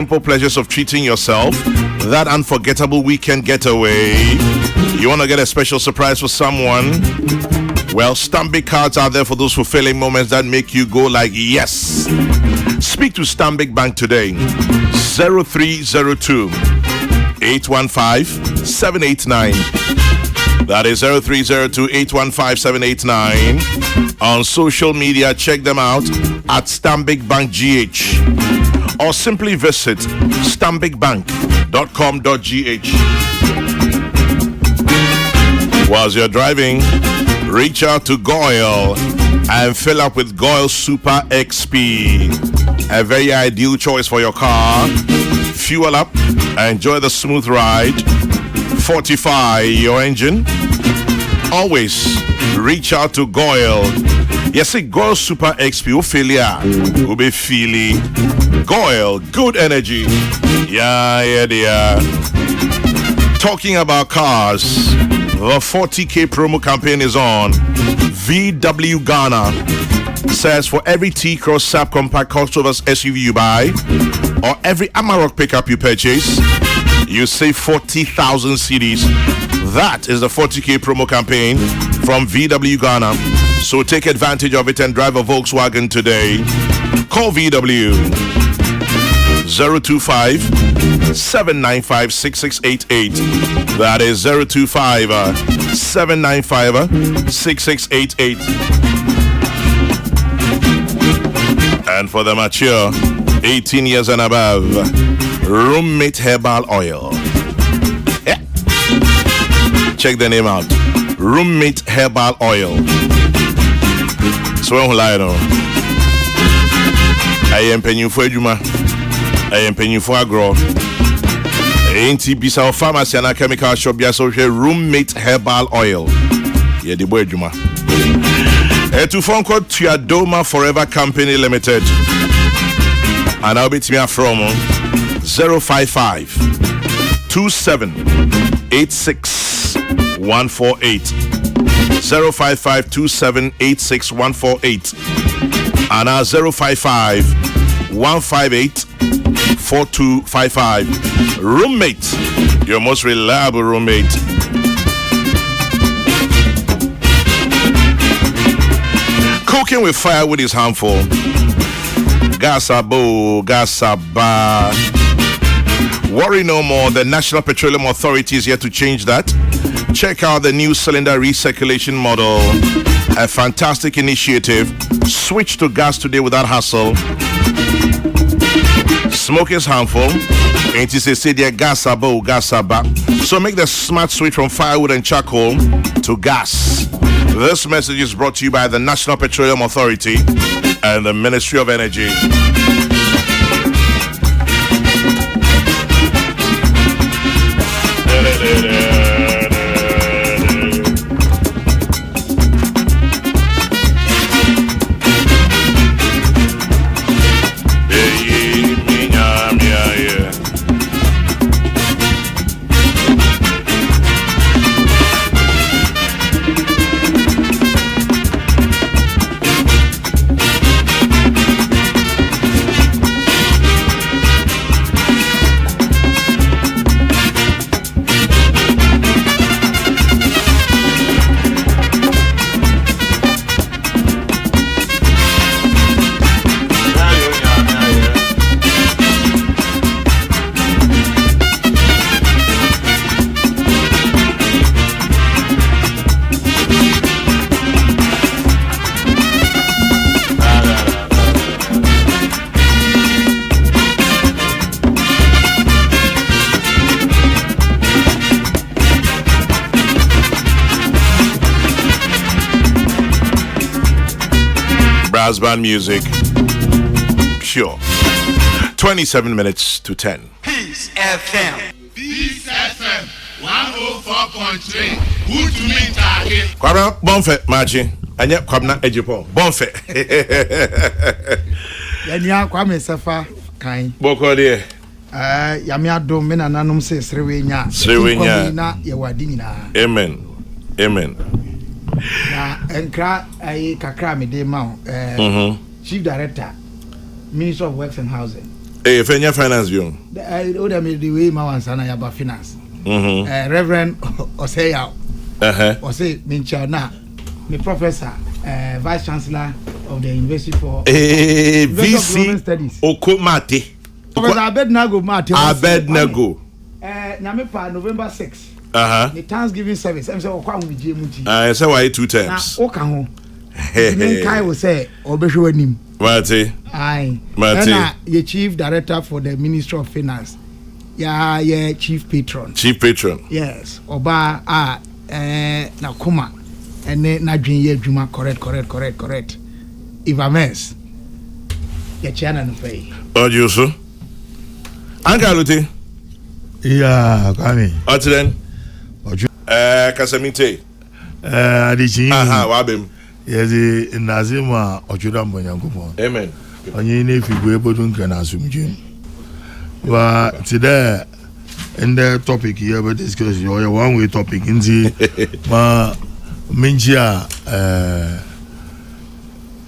simple pleasures of treating yourself, that unforgettable weekend getaway. You want to get a special surprise for someone? Well, Stanbic cards are there for those fulfilling moments that make you go like yes. Speak to Stanbic Bank today. 0302 815 789. That is 0302 815 789. On social media, check them out at Stanbic Bank GH. Or simply visit stanbicbank.com.gh. Whilst you're driving, reach out to Goyle and fill up with Goyle Super XP. A very ideal choice for your car. Fuel up, enjoy the smooth ride, fortify your engine. Always reach out to Goyle. Yes, Goyle Super XP will be feeling. Goyle, good energy. Yeah. Talking about cars, the 40K promo campaign is on. VW Ghana says for every T-Cross subcompact crossover SUV you buy, or every Amarok pickup you purchase, you save 40,000 cedis. That is the 40K promo campaign from VW Ghana. So take advantage of it and drive a Volkswagen today. Call VW 025 795 6688. That is 025 795 6688. And for the mature 18 years and above, Roommate Herbal Oil. Yeah. Check the name out. Roommate Herbal Oil. So I am paying you for Juma. I am paying you for a grow. Ain't bisa pharmacy and a chemical shop ya so Roommate Herbal Oil. Yeah, the boy Juma. To phone code to your Doma Forever Company Limited. And I'll be to me from 055 27 86 148. 055 27 86 148. And now 055 158 4255. Roommate, your most reliable roommate. Cooking with firewood is harmful. Gasabo. Worry no more. The National Petroleum Authority is here to change that. Check out the new cylinder recirculation model. A fantastic initiative. Switch to gas today without hassle. Smoke is harmful. Ain't you say gasaba. So make the smart switch from firewood and charcoal to gas. This message is brought to you by the National Petroleum Authority and the Ministry of Energy. Band music. Sure. 27 minutes to 10. Peace FM. Peace FM 104.3. Good to meet you. Kwabna bonfe machi. Anya kwabna ejipo. Bonfe. Yanya kwame sefa kan. Boko de. Yami adom me nananom se srewenya. Na yewadi nyina. Amen. Na enkra ay kakra me de ma Chief Director Ministry of Works and Housing Fenya finance view. The way my one son about finance. Reverend Oseya. Ose Mincha na me professor, vice chancellor of the University for VC Studies. Okomate. Professor Abednego Mate. Abednego. Nyamepa November 6. The Thanksgiving service. I'm saying okwa mu je muti. I say why 2 times. Na oka ho. Men kai will say obehwe anim. Mate. Aye. Mate. The chief director for the Ministry of Finance. Yeah, chief patron. Chief patron. Yes. Oba na kuma and na dwen ye adwuma correct. If I mess. Ya chana no pay. Ojo so. Angaluti. Yeah, Kwame. Otren. Ojo. Kasamite. Adichi. Wabem. Yezi nazima ojuda mbonyankopon. Amen. Onye ne figu ebodun kana asumjim. Wa today in the topic here we discuss your one way topic inzi ma minjia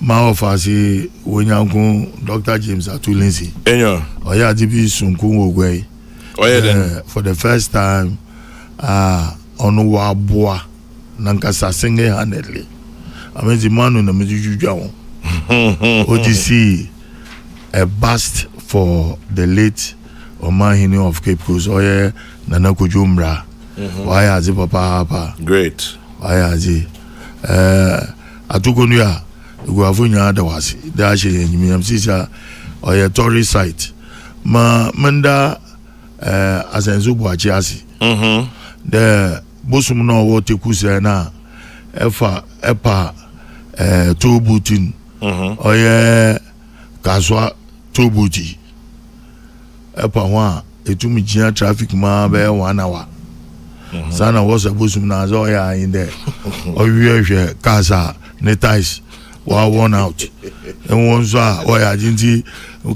ma ofasi wonyankun Dr. James Atulinsi. Enyo. Oya dibi sunkun ogwe. Oya for the first time onu wa boa nankasa single-handedly. I mean the man on the Mijujuja. OTC a bust for the late Omahini of Cape Coast. Oye Nana Kujumra. Why has it papa? Great. Why has it? Atukunya. Guavunya Adawasi. Dashi and Miamsisa or a tourist site. Manda as a Zubu Achiasi. The Bosumno Wote Kusena Epa Tobutin Oye Kaswa Tobuti Epa wa etumijia traffic ma be 1 hour. Sana was a busum na zoya in there. Oye Casa Netais wa worn out. And once oya jinti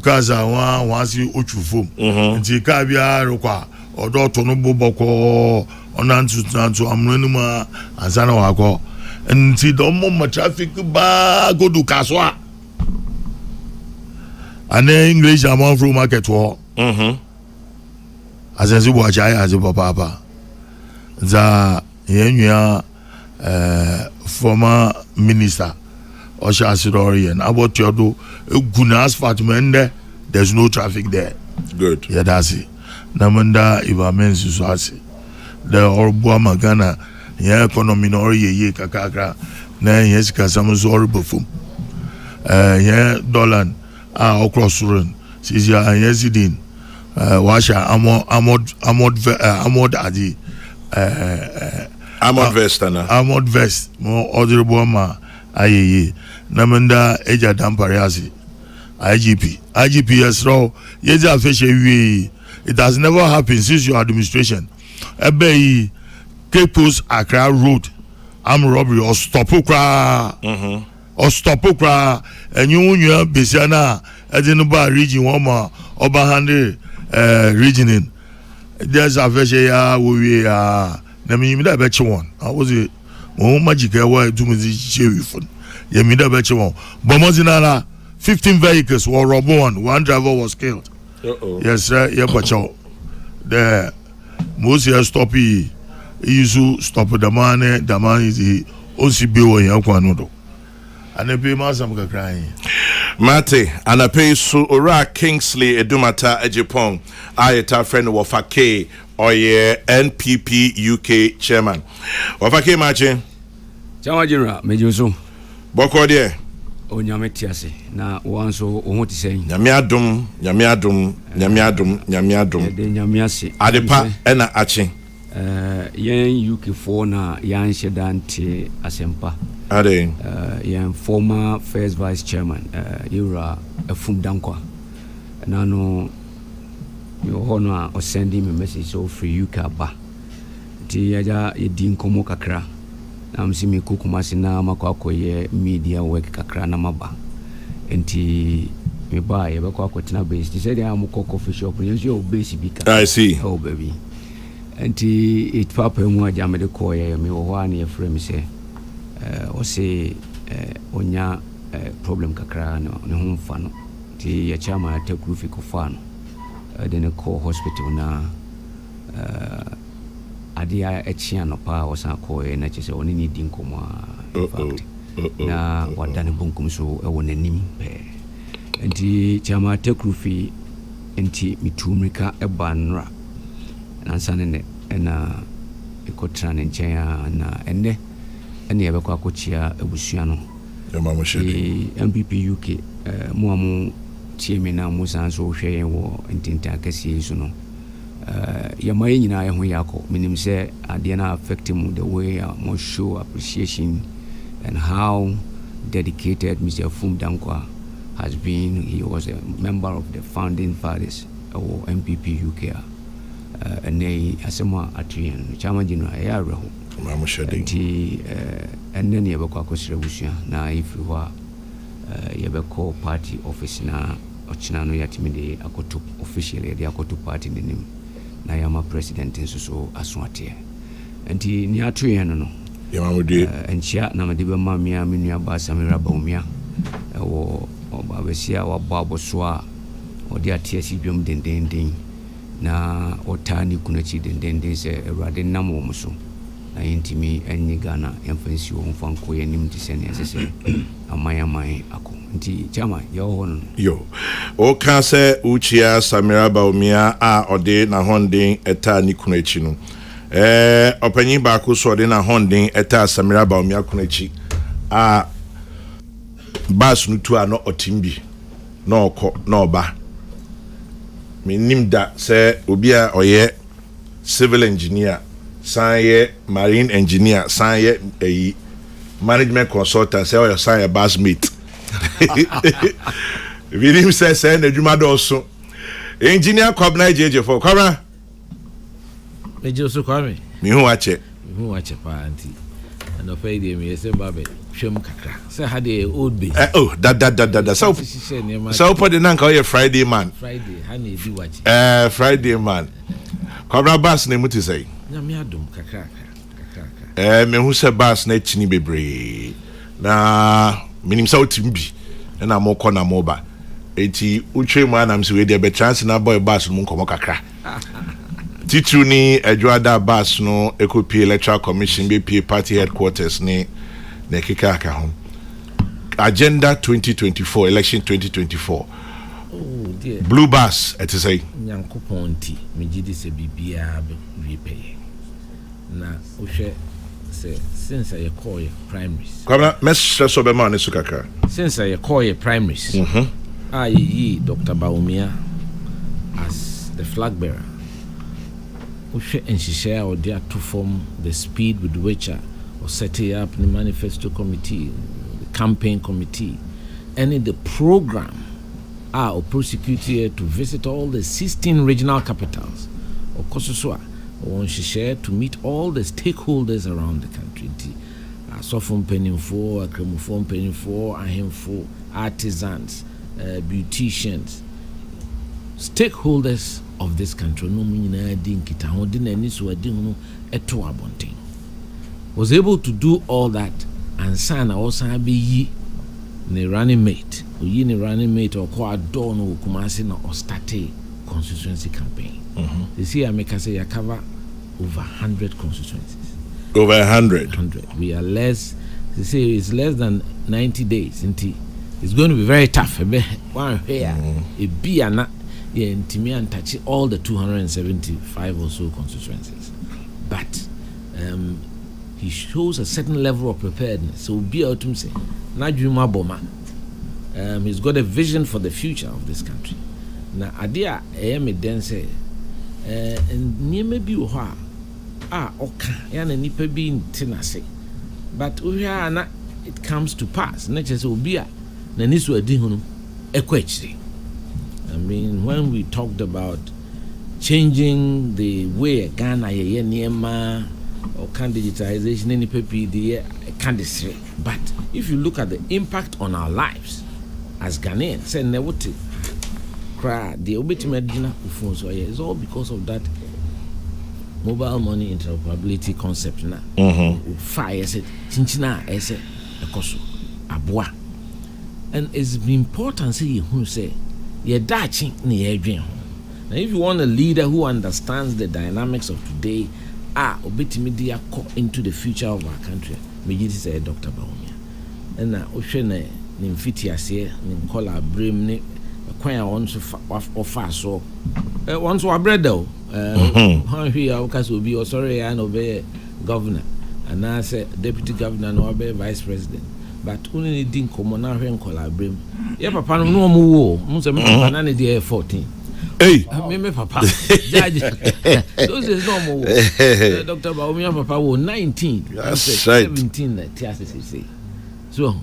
Casa wa si ochufum. Nti ka bia rokwa odo to no boboko onantu amrenuma ansana wako. Nti domo traffic ba go do kaswa. And English among from market war. As a Zubuachai as a papa. The Yenya former minister Osha Sidori and about Yodo Gunas Fatmende, there's no traffic there. Good. Yeah, that's it. Namanda Ivamen Susasi. The Orbua Magana, yeah, economy or ye kakaka, na yes, Casamus horrible fum. Yeah, Dolan, across run. Says ya Yazidin. Washa Amod Adi Amod Vestana. Amod Vest, more honorable ma aye. Namanda Eja Dampariasi. IGPS raw. Yeza Fishe. It has never happened since your administration. Ebe Cape Coast Accra Road. Armed robbery or stopokra. Or stopokra. And you Besiana Edinuba region Woma Obahande regioning. There's a Fishe we Nami Mida Betcha one. I was a magic away to me cherry phone. Yamida Betcha one. Bomozinala 15 vehicles were robbed. One driver was killed. Yes, sir. Yeah, but the most here stop he used to stop the man is the OCBO in Yakwanodo. And the pay Masam crying. Mate, and I pay so Ora Kingsley Edumata Ejipong. I a friend of Wafake or NPP UK chairman. Wafake Machi. Chamajira, Mejuso. Boko there. Onyametiase na wanso ohoti sen nyamiadum de nyamiase adepa ena achi yen UK for na yan shedante asempa ade yen former first vice chairman Ira Efum Dankwa na no yo hono a o sending me message so free UK ba ti yaja yedi nkomo kakra na msimi kukumasi na makwakoye media work kakra na maba enti me ba ye bekwa kwatina base ti said am coffee shop yenso your base bi ka I see oh baby enti it papa mu aja me de koye me wo ho na ye frame say o say onya problem kakra no ne ho mfa no ti ya chama take roof ko fa no then a call hospital na adia echia no pa osan call na chese oni ni din komo in fact na wadane bunkum so e wonanim pe enti chama tekrufi enti mitumrika ebanra nansane ne na ekotra ne nchen na enne ene yebekwa akochia ebusua no MPP UK muamu tiemi na musan so hwe wo ntinta kase so no yamaye nyina ye ho yako minim se ade na affect mu the way more show appreciation and how dedicated Mr. Fum Dankwa has been. He was a member of the founding fathers of MPP UK and they asema atuyen chama jino ya reho nti and then yebekwa kosrebusua na ifriwa yebeko party office na ochina no yatimide akoto officially de akoto party nim na yama president nso so aswate nti ni atuyen no yamamudi enchia na madibe mamia menua ba Samira Baumia wo obabesia wa babo soa odi atiasi dwom dendenden na otani kunachi dendenden se Awurade nam wo muso na yintimi enyi Ghana emfansi wo mfanko yanim tisene asese amayaman ako nti chama yo o ka se uchia Samira Baumia a ode na honden etani kunachi no opanyin ba ko so de na honden eta Samira Baumia kunachi a bas nutu a no otimbi na okọ na oba minim da se obi a oye civil engineer sanye marine engineer sanye management consultant se oyo sanye bus mate vidim se na dwuma do so engineer kwabna jeje for kwabra meje so kwame mi hu ache pa anti no pay dem yese babe hwem kakra say had a old base da so put the nan ka Friday man ha na edi wachi Friday man kwabra bus na muti say na me adom kakra me hu se bus na chini bebre na minim sa otimbi na moko na moba eti utwe mu anam se we dey be chance na boy bus mu nkomo kakra Titu ni Edwada Bass no ekopi electoral commission BP party headquarters ni na kika aka ho agenda 2024 election 2024 oh dear blue bus it say nyankopon ti megidi se bibia be pay na ohwe se since I call you primaries kwabna mestre so be ma ne sukaka since I call you primaries Dr. Baumia as the flag bearer and she share or there to form the speed with which or setting up the manifesto committee, the campaign committee, and in the program or prosecuted to visit all the 16 regional capitals or Kososua or she share to meet all the stakeholders around the country. So from penning for a cremophone penning for a handful artisans, beauticians, stakeholders of this country no mean din kita ho din ani so adin no eto abonten was able to do all that and sana also be yi ne running mate or ko ador no Kumasi na or start constituency campaign this year make us say cover over 100 constituencies over 100 we are less they say it's less than 90 days it's going to be very tough one here e be ana Intimi and touch all the 275 or so constituencies, but he shows a certain level of preparedness. So be out to say, Najuma Boma. He's got a vision for the future of this country. Now, Adia, then say, and near maybe okay, and nipa being tenacity, but it comes to pass. Not just Obia, Nanisu Adihunum, Equachi. I mean, when we talked about changing the way Ghana Niema or can digitization any PPD can say, but if you look at the impact on our lives as Ghanaians, say never to cry the ultimate dinner so it's all because of that mobile money interoperability concept now. Fire said chinchina ese ekoso aboa, and it's important say who say ye dachi na ye dwen ho Now, if you want a leader who understands the dynamics of today, media into the future of our country, me say Dr. Baumia. And now, Oshene, Nimfitiasia, Nimcola Brim, Quaya once offer so. Once were bread though. Here, because will be sorry, I obey governor, and I say deputy governor, no obey vice president. But only didn't come on our and collaborate. Yeah, Papa, no more. Muslim, 14. Hey, me papa. Those is no more. Dr. Baumia Papa was 19. That's right. 17 say. So,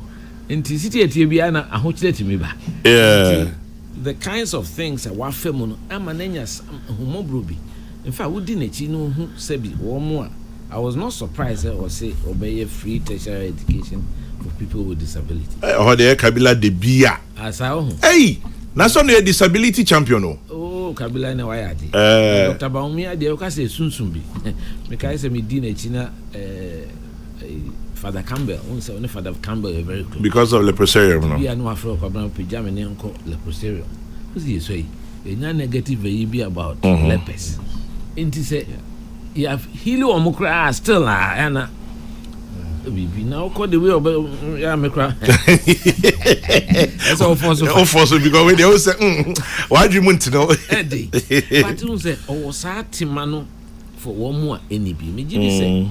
in city at Tibiana, I hope to me back. Yeah. The kinds of things that were femono, I'm an enyas homobrubi. In fact, we didn't know who said one more. I was not surprised or say obey a free tertiary education for people with disability. Oh, the Kabila de Bia. As I own. Hey, that's only a disability champion. Oh, Kabila na wayadi. Dr. Baumia de Okase Sunsumbi. Because me dinner China Father Campbell, only Father Campbell very close. Because of leprosarium, no? Yeah, no Afro Kabran Pijama and uncle leprosarium. What's he say? A negative be about lepers. And he said, you have Hilo or Mukra still, Anna. We now call the way of Yamacra. That's all for so because when they all say, why do you want to know? Eddie, but you say, oh, Satimano for one more any be. Me say,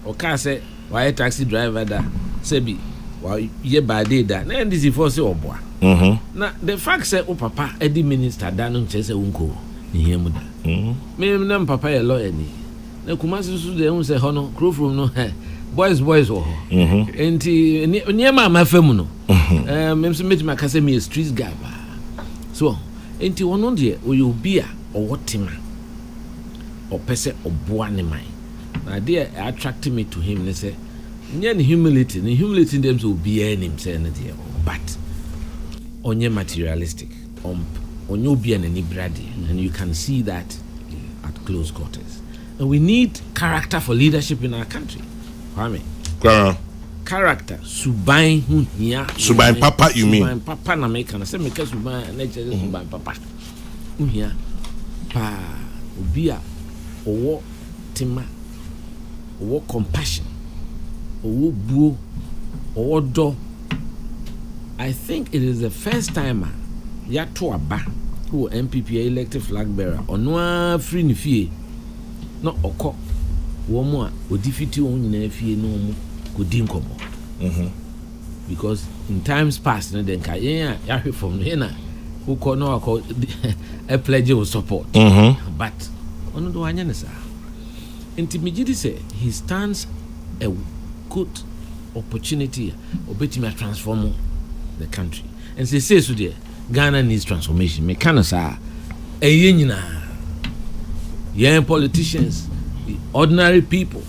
or car say, why a taxi driver that Sebi, why ye by day that, and this is for so boy. Now, the fact say, oh, Papa, Eddie Minister, Danum Chese Unko, near Muda. Me, name Papa, a lawyer. No, Kumasi, they won't say, Hono, crew from no hair. Boys, and near my femuno. Meet my cousin, street guy. So, ain't you one dear, or you beer or what timber or pese or boane mine. My dear attracted me to him, they say, near humility, and humility them will be any dear, but on your materialistic, on your being any brady, and you can see that at close quarters. And we need character for leadership in our country. Kwame. Character. Subain here. Subain Papa, you mean? Subain Papa na make na say make Subain nature Subain Papa. Here. Pa obia owo tima owo compassion owo buo owo do. I think it is the first time ya to aba who MPP elected flag bearer ono free ni fie no okọ woman o defeat on na fie no mu ko din komo because in times past no den ka ya hwe from here na who ko no akọ a pledge of support but ono do anya nesa intimidity say he stands a good opportunity obetimi transform the country and say so there Ghana needs transformation me kana sa eye nyina young politicians, the ordinary people,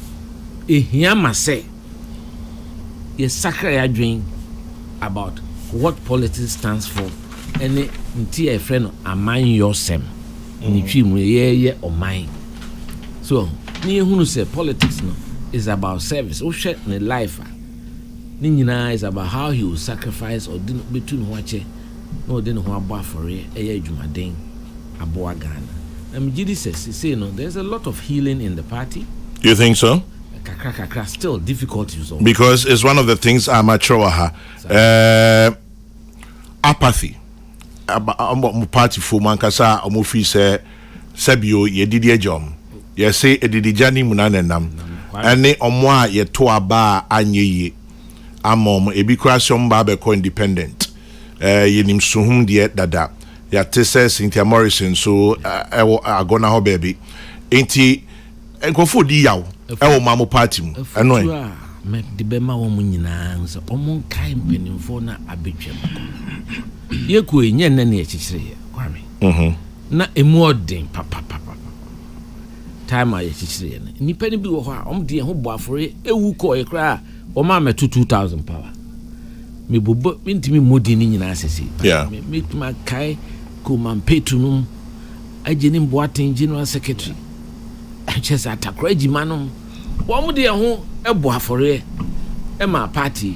here must say, you sacred dream about what politics stands for, and until a friend of mine yourself, yeah, or mine. So, near who say politics no is about service, or share in life. Nina is about how he will sacrifice or didn't between watching, no, didn't want for it, a Jumading, a boa Ghana. Gidi says, no, there's a lot of healing in the party. You think so? Still difficulties. Because it's one of the things I'm at apathy. Party for Mankasa, Omofi say, Sabio, ye did your job. Ye say, a didijani munanenam. And ne omwa ye toa ba anye amom, a bicration barbecue independent. Ye nim suhum diet dada. Ya tese Cynthia Morrison so agona ho baby enti enkofo di yaw e mamo party mu eno me de be ma wo nyina so omo kai mpenimfo na abetwam ye ko enye na na echichire kwame na emu odin papa time a echichire na nipa ni bi wo ho a om de ho bo afore ewu ko e kra o ma me 2000 power me bobo ntimi modi ni nyina asese me tuma kai man petunum ageni mboaten general secretary chesa atakra agimanum wo mu de ho ebo afore e ma party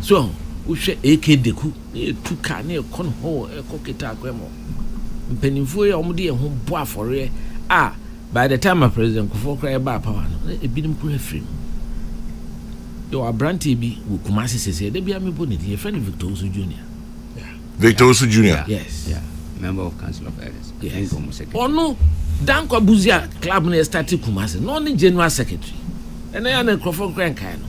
so wo hwe AK deku e tuka na e kon ho e koketa akwemo mpanimfoɔ a wɔde ho bo afɔre by the time a president Kokrokoo cry ba power no ebinim kura free yo abrante bi wo Kumasi sese de bia me boni de friend Victor Osu Junior. Victor Osu Junior. Yes. Yeah. Member of Council of Elders. Yes. Ono Danko Buzia club no started Kumasi. No only general secretary. And I na Kokrokoo cry kan no.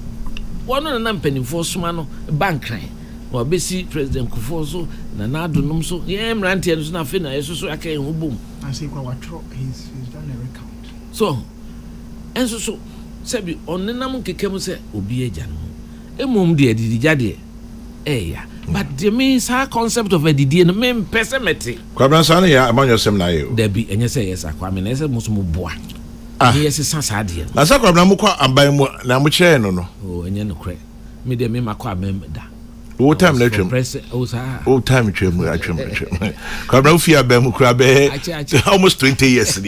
Wono na mpanimfo soma no bank cry. Wa besi president Kokrokoo so na nado nom so ye mrante no so na fe na yeso so aka ho bom. I say kwa watro he's done a recount. So enso so sebi onenam kekem se obi agya no emom de adidija de ya but the me sa concept of adidie no me pese mete Kwabran sana ya amanyo sem na ye da bi enye se yes akwa me na se muso mo boa yes sa de na sa kwabran mo kwa amban mu na mo kire no no enye no kre me de me makwa amem da o time na twem o time twem kwabran fi abam mu kra be almost 20 years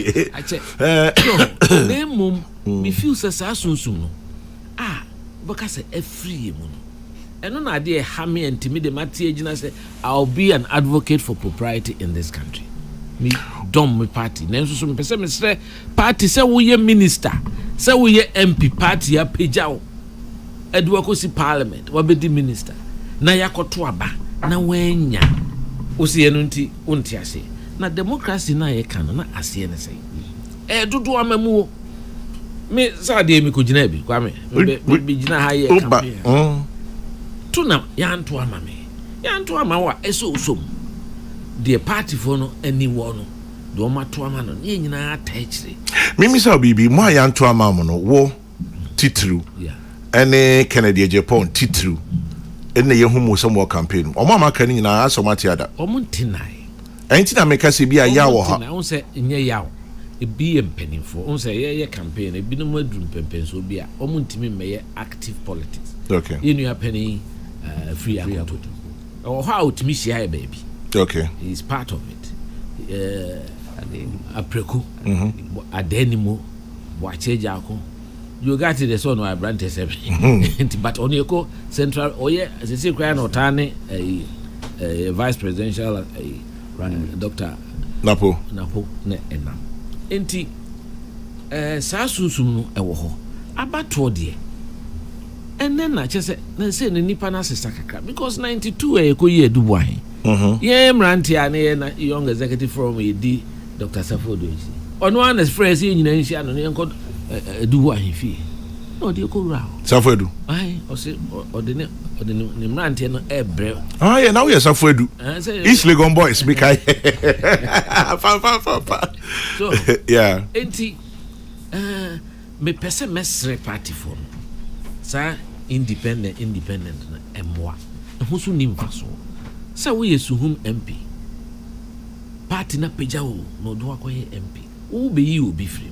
ne mum me feel say sa sunsum no baka say every mu no eno na de ha me antimi de mate agina say I'll be an advocate for propriety in this country. Me dom me party nenso so me pese me sre party say wo ye minister say wo ye MP party ya pejaw edwa ko si parliament wa be di minister na yakoto aba na wanya osi eno nti unti ase na democracy na ye kan na ase ne say dodo amamu me sa de mi ko gina bi kwa me be gina ha ye campaign tuna yanto ama me yanto ama wa eso usom the party for no any one do mato ama no ye nyina atachire mimi sa bibi mo yanto ama mo no wo titru ene Kennedy Japan titru ene ye hu mo so mo campaign o ma ka ni nyina asomati ada o mo ntinai enti na meka se bia ya wo ha na won se nye yawo ebi ye mpanimfo won se ye campaign ebi no madrum pempenso bia o mo ntimi meye active politics okay you know penny free account or how to miss here baby okay he's part of it apreku adenimo wacheja ako you got the son of brand but on your central as I say cry no tane vice presidential Dr. Napo ne enam enti sa susum no ewo ho abato de and then I just say the nipa na sister kakra because 92 ko ye du bwan ye mranti ane na young executive from di Dr. Safodo isi ono an express ye nyina nsia no ne nko du bwan fi no de ko ra Safodo o se o de ne mranti no ebre yeah now we Safodo East Legon boys be kai fa so yeah enti me pese mesre party for sa independent na emwa ho so nim faso sa wo yesuhum MP party na peja wo no do akoye MP wo be yi obi free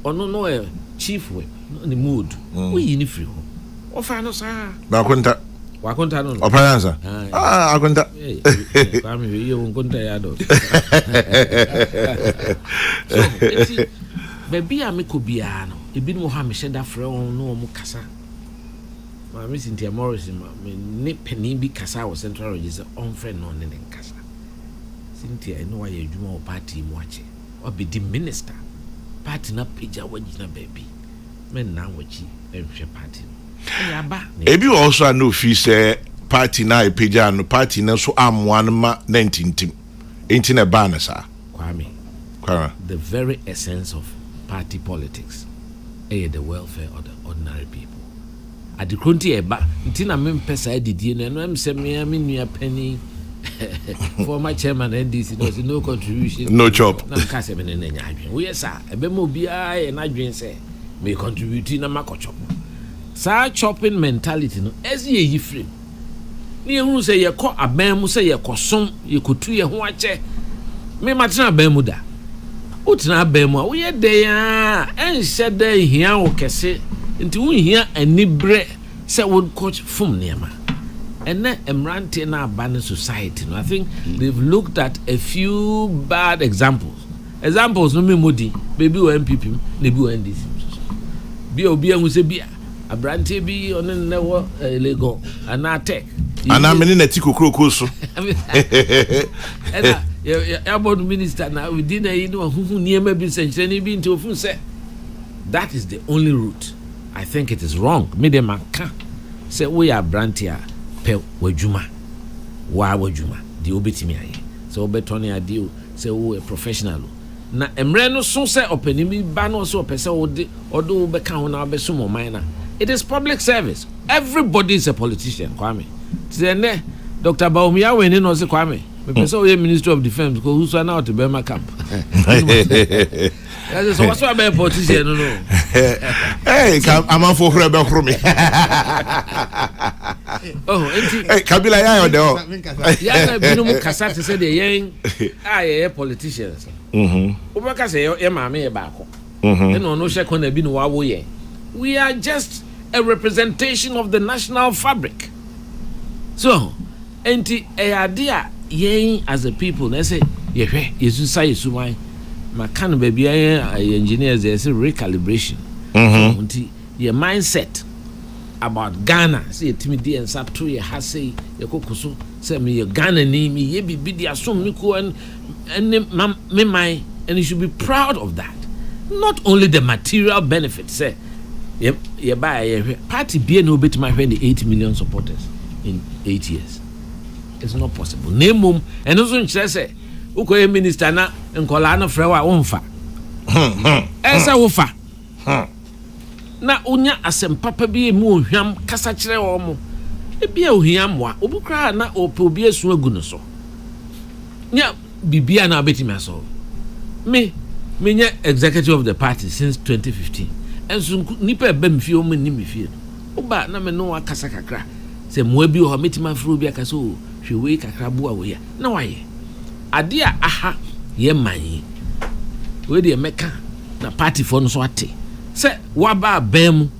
ono no chief we no ni mood wo yi ni free ho o fa no sa ba konta wakonta no operanza akonta kwa mi yo nkonta ya do so baby a me ko bia no ebi no ha me sheda frɛ on no mo kasa ma me Cynthia Morris ma me ne pani bi kasa wo central register on friend no ne kasa Cynthia no wa ye adwuma o party mu ache o be di minister party na peja wagina baby men na wachi ehwe party ya ba ebi also no fi say party na peja no party na so amwan ma 19 enti na ba na sa kwame the very essence of party politics the welfare of the ordinary people at the country eba ntina mempesa didie no em se me nua penny former chairman NDC no contribution no job na ka se me na nya adwen wo yesa ebe mo bia e na adwen se me contribute na makochop sa chopping mentality no ezi ye yifrem ni ehunu se ye kɔ aban mu se ye kɔsom ye kotu ye ho ache me matena aban mu da utina bemu wo ye de ya enhye de hia wo kese nti wo hia anibre se wo coach fum niama ene emrante na abane society no I think they've looked at a few bad examples no me modi baby o MPP na bi o NDC bi obi ehun se bia abrante bi onen ne wo Lagos ana tech ana meni na ti Kokrokoo so about minister now we didn't who near maybe century be into full say that is the only route. I think it is wrong. Me dem aka say we are brantia pe wadwuma wa wadwuma the obetimi aye so obetoni ade say we a professional na emre no so say openimi ba no so pese odo be kan ho na be so mo man na it is public service. Everybody is a politician. Kwame today Dr. Baumia when no say Kwame me pese we Minister of Defense because who's now to Burma camp. That's so what's about politician no. Hey, I'm on for rebel from me. Oh, hey, Kabila ya yo de. Ya binu mu kasa te say the yen ah politicians. Obaka say e maame e ba ko. E no no sheko na bi no wa wo ye. We are just a representation of the national fabric. So, enti e idea yen as a people na say ye hwe yesu say yesu man ma kan ba bia engineers they say recalibration. Enti your mindset about Ghana say timidi and sap to ye ha say ye kokoso say me Ghana ni me ye bibi dia som me ko and me my and you should be proud of that. Not only the material benefits say ye buy ye party be no bit my friend the 8 million supporters in 8 years. It's not possible. Name and also say uko minister na nkola na frewa wonfa. Esa wofa. Na unya asempapa bi mu ohwam kasa kire wo mo e bia ohwam wa obukra na obi esu agu no so nya bibia na betimi aso me nya executive of the party since 2015 enso nipa eba mfie o mani mfie oba na me no akasa kakra se mo bi ho metima fro bi akasa o hwewe kakra bo awo ya na waye ade a aha ye man we de meka na party for no so ate say waba bem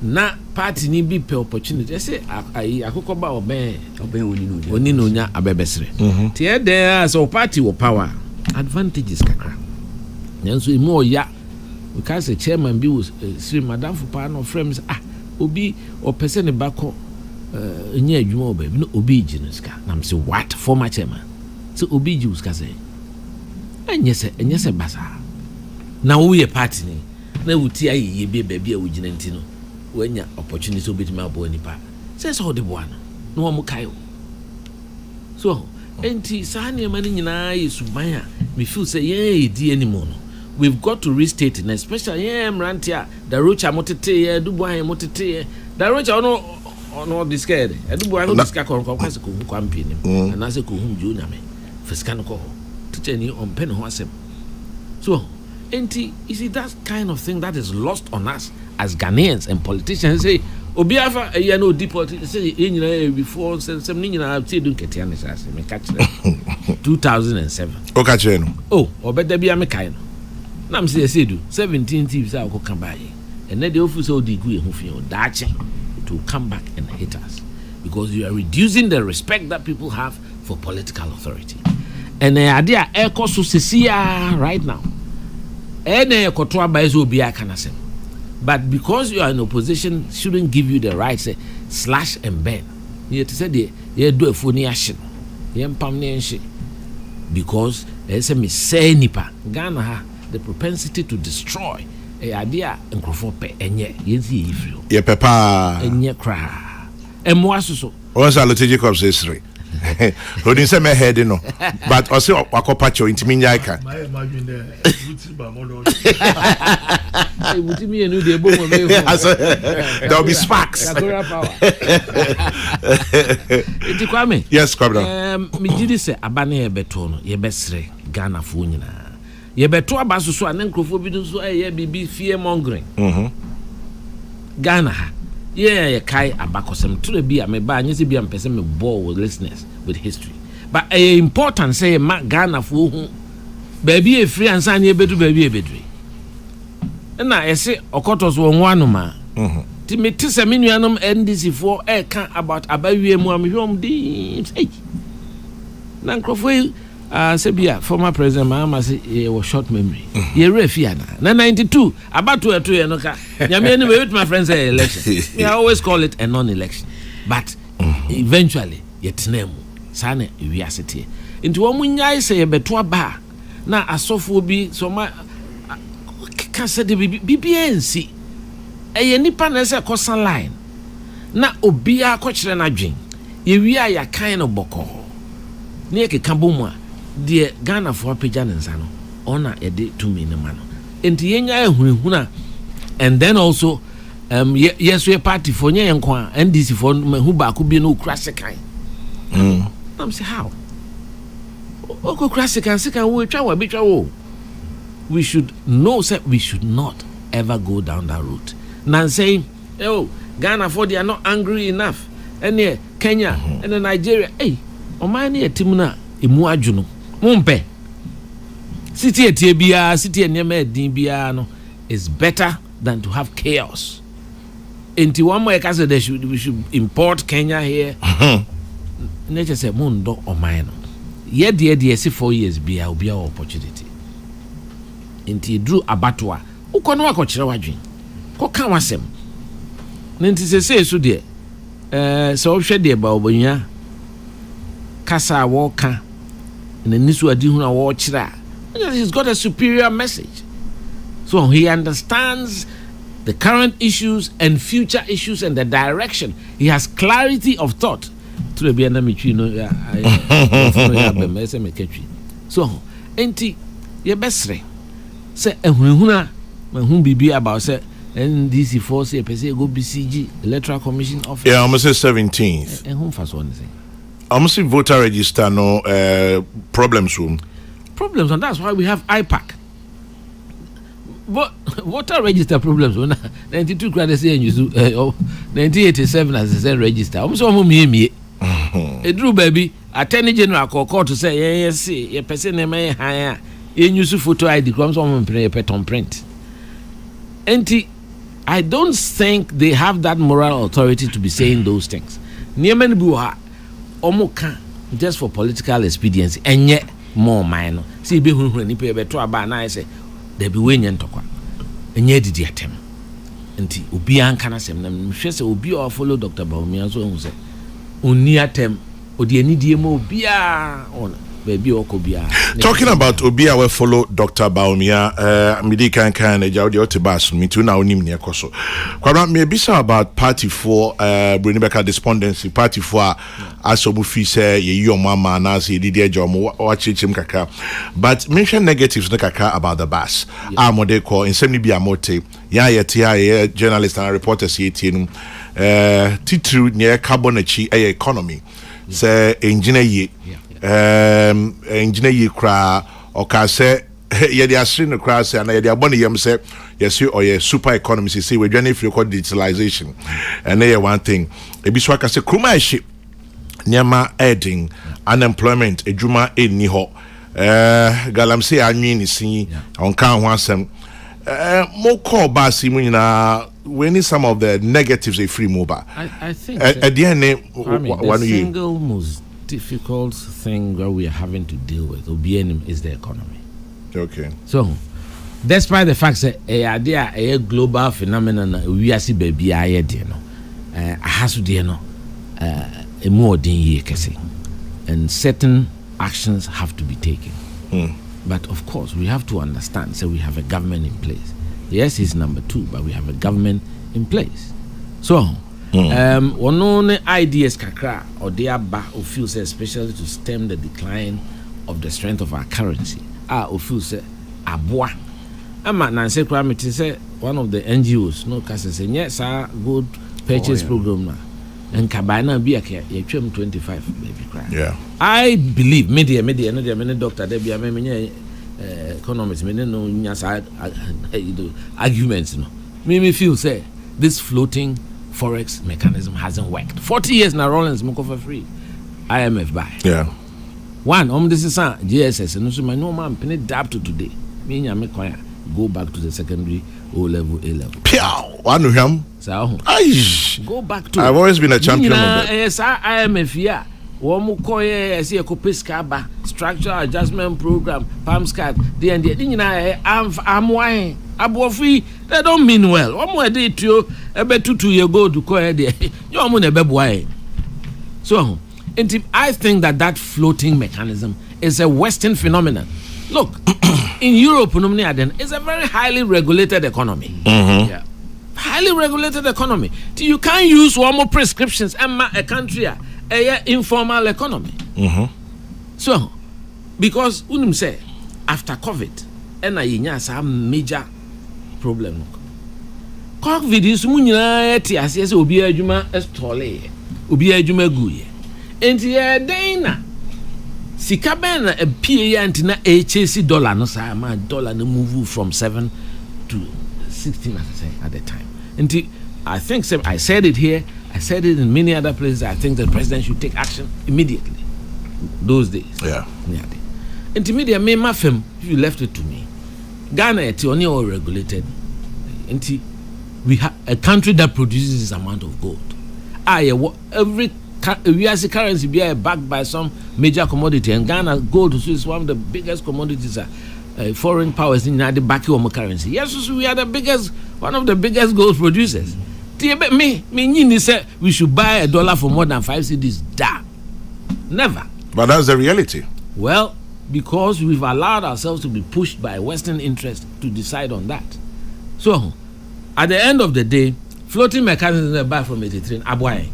na party ni bi pe opportunity say akoko ba oben oni no nya abebesere tie there as a party with power advantages kakra nyanso emu oya we can say chairman bi was sir madam for pa no friends obi opese ne bako nya adwuma oba bi no obi ginuska na me say what former chairman so obi ginuska say enye se basa na wo ye party ni na wuti ayi ye be baabi a wugina ntino wanya opportunity obetima abo nipa say so de boa no wo mukayo so enti sane mani nyina yesuban a me feel say ye di anymore no we've got to restate it, especially mrantia the rocha motete ye duboa ye motete ye the rocha ono discard duboa no discard ko kwase ko hu kwampi ni na se ko hu jo nyame fisika no ko teacher ni on pen ho asem so enti you see that kind of thing that is lost on us as Ghanaians and politicians say obiafa you know deep politics say nyina before some nyina say don ketia ne say me catch 2007 o catch no oh obeda bia me kai no na me say do 17 thieves a ko kan bae and then the officer o digu e hu fi o daache to come back and hit us because you are reducing the respect that people have for political authority and idea e ko so sesia right now but because you are in opposition shouldn't give you the right say slash and burn you to say the you do a funny action because say me say nipa Ghana ha the propensity to destroy a idea nkrofo pe enye yezi ifrio ye pepa enye kra emo asoso once strategic of history Odin say me head no but also wakopacho intimi nyaika my imagine the Utiba model Utimi enu de bomo me there will be sparks Iti Kwame yes Kwame me gidi se abane ye beto no ye besre Ghana fo nyina ye beto abaso so anen krofo bi so ye bibi fear mongering Ghana ha yeah kai abakosem to be me ba anyese bi am person me bore with listeners with history but important say ma Ghana fo hu baby e free ansa na ebedu baby ebedri na ese okotos wo nwanoma ti me tise me nuanom NDC for e kan about abawie mu am hwom di say na nkrofo Sebia former president Mahama say was short memory ye refia na 92 about to ye no ka nyame ni with my friends say election we always call it a non-election but eventually yet name sana we asete Into one munya say beto aba na asofo bi so ma ka se de BBNC eye nipa na se kosan line na obia akɔkyerɛ na dwen ye wi a ya kan no bɔkɔ ne ekeka bomu a de Ghana for pagya ne nsa no ona ede tumi ne ma no enti yenya ehunhuna and then also yes we party for nye enko a NDC for hu ba ko bi no crash kan I'm say how o crash kan wo twa wa bi twa wo we should know that we should not ever go down that route now saying Ghana for they are not angry enough and Kenya and Nigeria omani etim na emu adwuno mumpe city etie bia city enema edin bia no is better than to have chaos. Into one more case we should import Kenya here. Nature say mundo or mine. Yet the 4 years be our opportunity. Into drew abattoir. Who can work on Chirawajin? Ko kan wasem. Nanti say so dear. So shed dear Baobunya Kasa Walker and the Nisu Adihuna Watchra. He's got a superior message. So he understands the current issues and future issues and the direction. He has clarity of thought. To the so, enti ye besre say ehunhuna mahun bibi about say NDC force e pese go BCG Electoral Commission office. Yeah, almost 17th. Ehun fast one say. Almost voter register no problems room. Problems, and that's why we have IPAC. But voter register problems 92 credits say 1987 as I said register. So me Edru baby attorney general court to say yes ye person na me high use photo ID come some print. I don't think they have that moral authority to be saying those things. Niemen buha omoka just for political expediency enye more minor. See be hu ni pe beto aba na say there be wenye ntokwa enye didi atem. Enti obi anka na sem na mhwe say obi o follow Dr. Baumia so hu say oni atem odi anidie mo bia on baby okobia. Talking about Obia we follow Dr. Baumia midi kan eja odi otibas me tu na onim ne ekoso. Kwara me bisa about party for Brenibeka despondency party for asobu fi say ye yomama na say didi eja mo wachechim kaka. But mention negatives no kaka about the bus. Amode call in semi bia mote ya ye journalists and reporters ye tienu titru near carbon economy say engineer ye engineer ye kra or ka say ye dey asri no kra say na ye dey abon yam say yes or ye super economy say we journey if you call digitalization and then one thing e bi so aka say kruma ehye niama adding unemployment ejuma enni ho galamsey anwi ni sin on kan ho asem mo call basi mu nyina we need some of the negatives a free mobile. I think at the end the single most difficult thing that we are having to deal with is the economy. Okay. So despite the fact that a global phenomenon we are see baby I has to a more than year and certain actions have to be taken. But of course we have to understand so we have a government in place. Yes, it's number 2, but we have a government in place. So, one only ideas kakra or they are back or feel say especially to stem the decline of the strength of our currency. Or feel say abwa. Ama na say kwamiti say one of the NGOs no kase say yes good purchase program na. And kabana be a 25 baby cry. Yeah. I believe media no there many doctor there be a economists me no nyasa arguments no me feel say this floating forex mechanism hasn't worked 40 years now. Rollins moko for free IMF buy one this is GSS and so my no man penny dab to today me nya me kwaya go back to the secondary O level A level piao one him so go back to I've always been a champion of that yes IMF yeah Womu koye see a copisca ba structural adjustment program palms card the I'm wine abo free they don't mean well one more day to a bet 2 year go to koye there you am na be boy so I think that floating mechanism is a Western phenomenon. Look, in Europe, it's a very highly regulated economy. Mm-hmm. Yeah. Highly regulated economy. You can't use one more prescriptions and a country a informal economy. Mm-hmm. So, because say after COVID, and I some major problem. COVID is as obi adwuma estole obi adwuma guye. Enti dena sika ben na pie antina HC dollar no sa ma dollar no move from 7 to 16 as I say at the time. Enti I think I said it here, I said it in many other places. I think the president should take action immediately. Those days. Yeah. Enti media me mafem if you left it to me. Ghana is only all regulated. Enti we have a country that produces this amount of gold. Every currency be backed by some major commodity, and Ghana gold is one of the biggest commodities. Foreign powers in the back of currency. Yes, we are one of the biggest gold producers. Me say we should buy $1 for more than 5 cedis. Da, never. But that's the reality. Well, because we've allowed ourselves to be pushed by Western interest to decide on that. So, at the end of the day, floating mechanisms buy from 83 Abwai.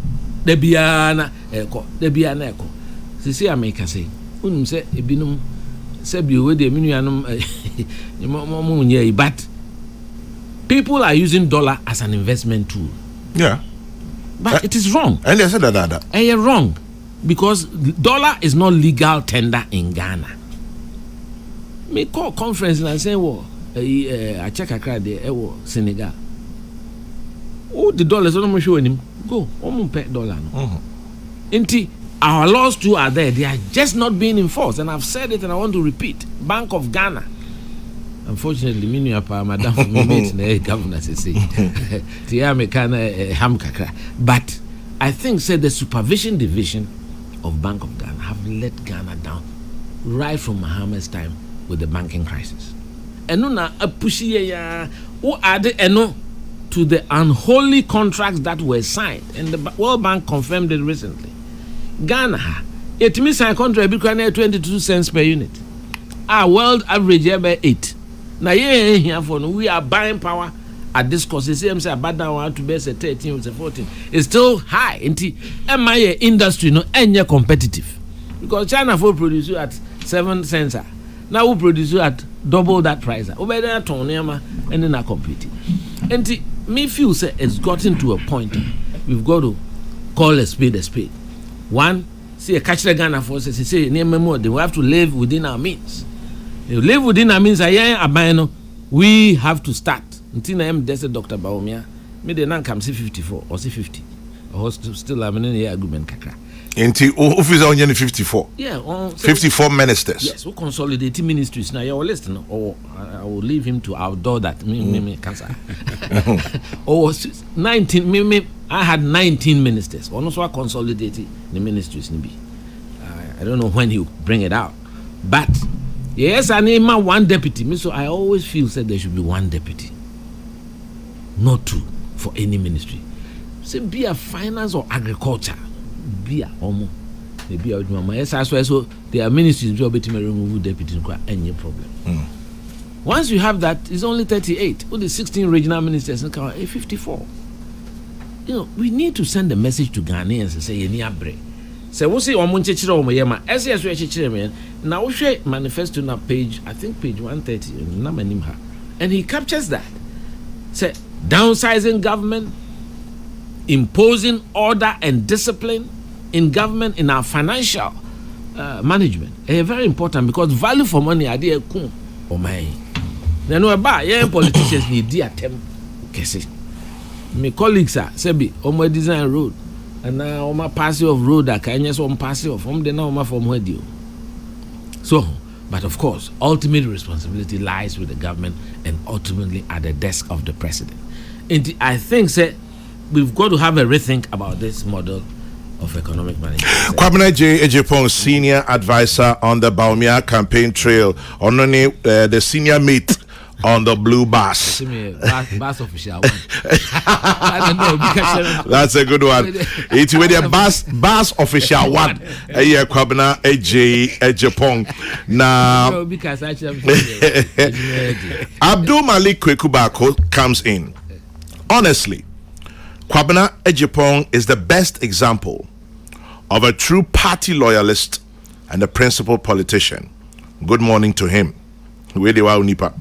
The Biana Echo. See, I make a say, say, Ebinum, Sebu, with the Minuanum, but people are using dollar as an investment tool. Yeah. But it is wrong. And they said that. You're wrong. Because dollar is not legal tender in Ghana. Me call conference and say, I check a card there, Senegal. Oh, the dollars don't show him. Go, pay dollar. Our laws too are there. They are just not being enforced. And I've said it and I want to repeat. Bank of Ghana. Unfortunately, Madam for me, governor say, but I think said the supervision division of Bank of Ghana have let Ghana down right from Muhammad's time with the banking crisis. And now a pushy who added to the unholy contracts that were signed, and the World Bank confirmed it recently. Ghana, it means a contract between 22 cents per unit. Our world average here by 8. Now here for we are buying power at this cost. The same say about that one to be 13 or 14. It's still high. And my industry no any competitive because China for produce at 7 cents. Now we produce at double that price. Over there, and then are competing. And me feel say it's gotten to a point we've got to call a spade a spade. One, see a catch the Ghana forces. Say near more. We have to live within our means. You live within our means. We have to start. Until I am Dr. Baumia, me the nan come see 54 or see 50. Or still I'm in the agreement kakra. Inti officer on 54. Yeah, 54 ministers. Yes, we consolidate ministries. Now you listen, or I will leave him to outdoor that. Me cancer. Or 19. I had 19 ministers. Also, I consolidated the ministries. I don't know when he'll bring it out, but yes, I name my one deputy. So I always feel that there should be one deputy, not two for any ministry. Say be a finance or agriculture. Be a homo, be a mama. Yes, so there are ministries who to remove deputy any problem. Once you have that, it's only 38. Only 16 regional ministers and 54. You know, we need to send a message to Ghanaians and say, "Yeni abre." Say, "We say omo nchechire omo yema." SS we nchechire me. Now we share manifesto na page, I think page 130. Na manim ha, and he captures that. Say, downsizing government, imposing order and discipline in government, in our financial management, very important because value for money are there. Oh my, then we buy. Yeah, politicians need the attempt. Kesi, my colleagues are sebi omo design road, and now omo passing of road that can just one passing of the now omo from where do. So, but of course, ultimate responsibility lies with the government and ultimately at the desk of the president. And I think we've got to have a rethink about this model of economic management. Kwabena J. Ejepong, senior advisor on the Baumia campaign trail, the senior mate on the blue bus. Bus official one. I don't know because That's a good one. It's with the bus official one. Yeah, Kwabena Ejepong. Now, because Abdul Malik Kwekubako comes in. Honestly, Kwabena Ejepong is the best example of a true party loyalist and a principled politician. Good morning to him. Where they were Nipa.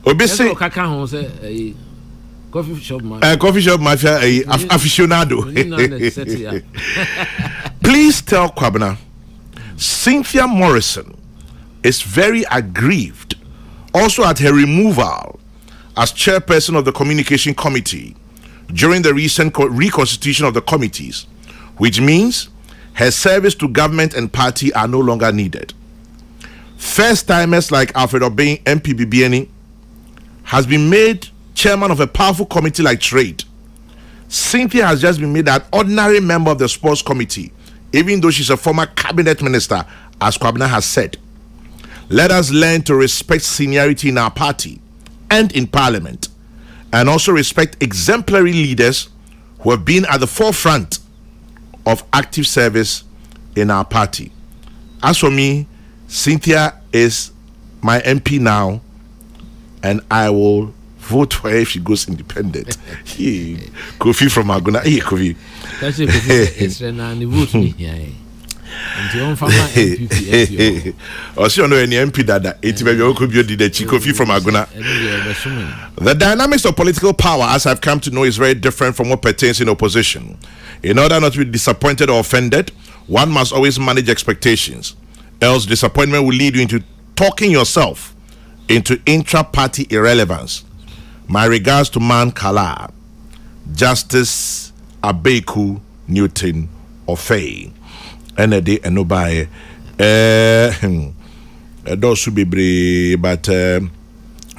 Obviously, coffee shop mafia aficionado. Please tell Kwabena Cynthia Morrison is very aggrieved also at her removal as chairperson of the communication committee during the recent reconstitution of the committees, which means her service to government and party are no longer needed. First timers like Alfred Obeng MPBBNE has been made chairman of a powerful committee like trade. Cynthia has just been made an ordinary member of the sports committee, even though she's a former cabinet minister, as Kwabena has said. Let us learn to respect seniority in our party and in parliament, and also respect exemplary leaders who have been at the forefront of active service in our party. As for me, Cynthia is my MP now, and I will vote for her if she goes independent. Kofi from Aguna. Hey, Kofi. That's it. Vote me. Also, no any MP that it may be the Kofi from Aguna. The dynamics of political power, as I've come to know, is very different from what pertains in opposition. In order not to be disappointed or offended, one must always manage expectations. Else, disappointment will lead you into talking yourself into intra-party irrelevance. My regards to Man Kala, Justice Abeku Newton Ofei, Enede Enobaye. Those should be brave, but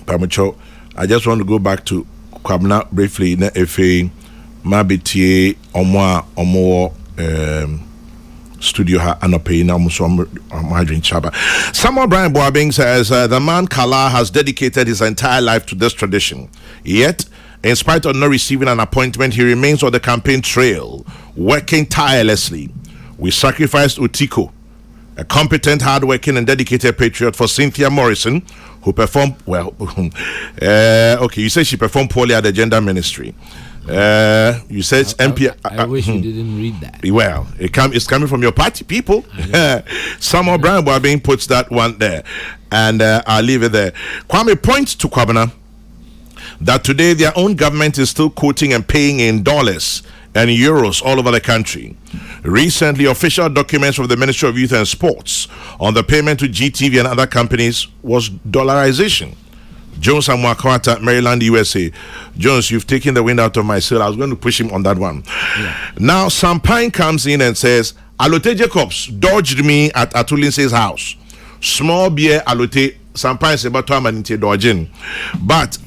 Pamacho, I just want to go back to Kwabena briefly. Efe Mabitie Omo studio ha anope na muso amhadwen chaba. Samuel Brian Boabing says the man Kala has dedicated his entire life to this tradition. Yet, in spite of not receiving an appointment, he remains on the campaign trail, working tirelessly. We sacrificed Utiko, a competent, hardworking, and dedicated patriot, for Cynthia Morrison, who performed well. Okay, you said she performed poorly at the gender ministry. You said MP. I wish you didn't read that. Well, it's coming from your party people. Samuel Brian Boabing puts that one there, and I'll leave it there. Kwame points to Kwabena that today their own government is still quoting and paying in dollars and euros all over the country. Recently, official documents from the Ministry of Youth and Sports on the payment to GTV and other companies was dollarization. Jones and Mwakwata, Maryland, USA. Jones, you've taken the wind out of my sail. I was going to push him on that one. Yeah. Now, Sampine comes in and says, Alote Jacobs dodged me at Atulinse's house. Small beer, Alote, Sampine Sebato dodging. But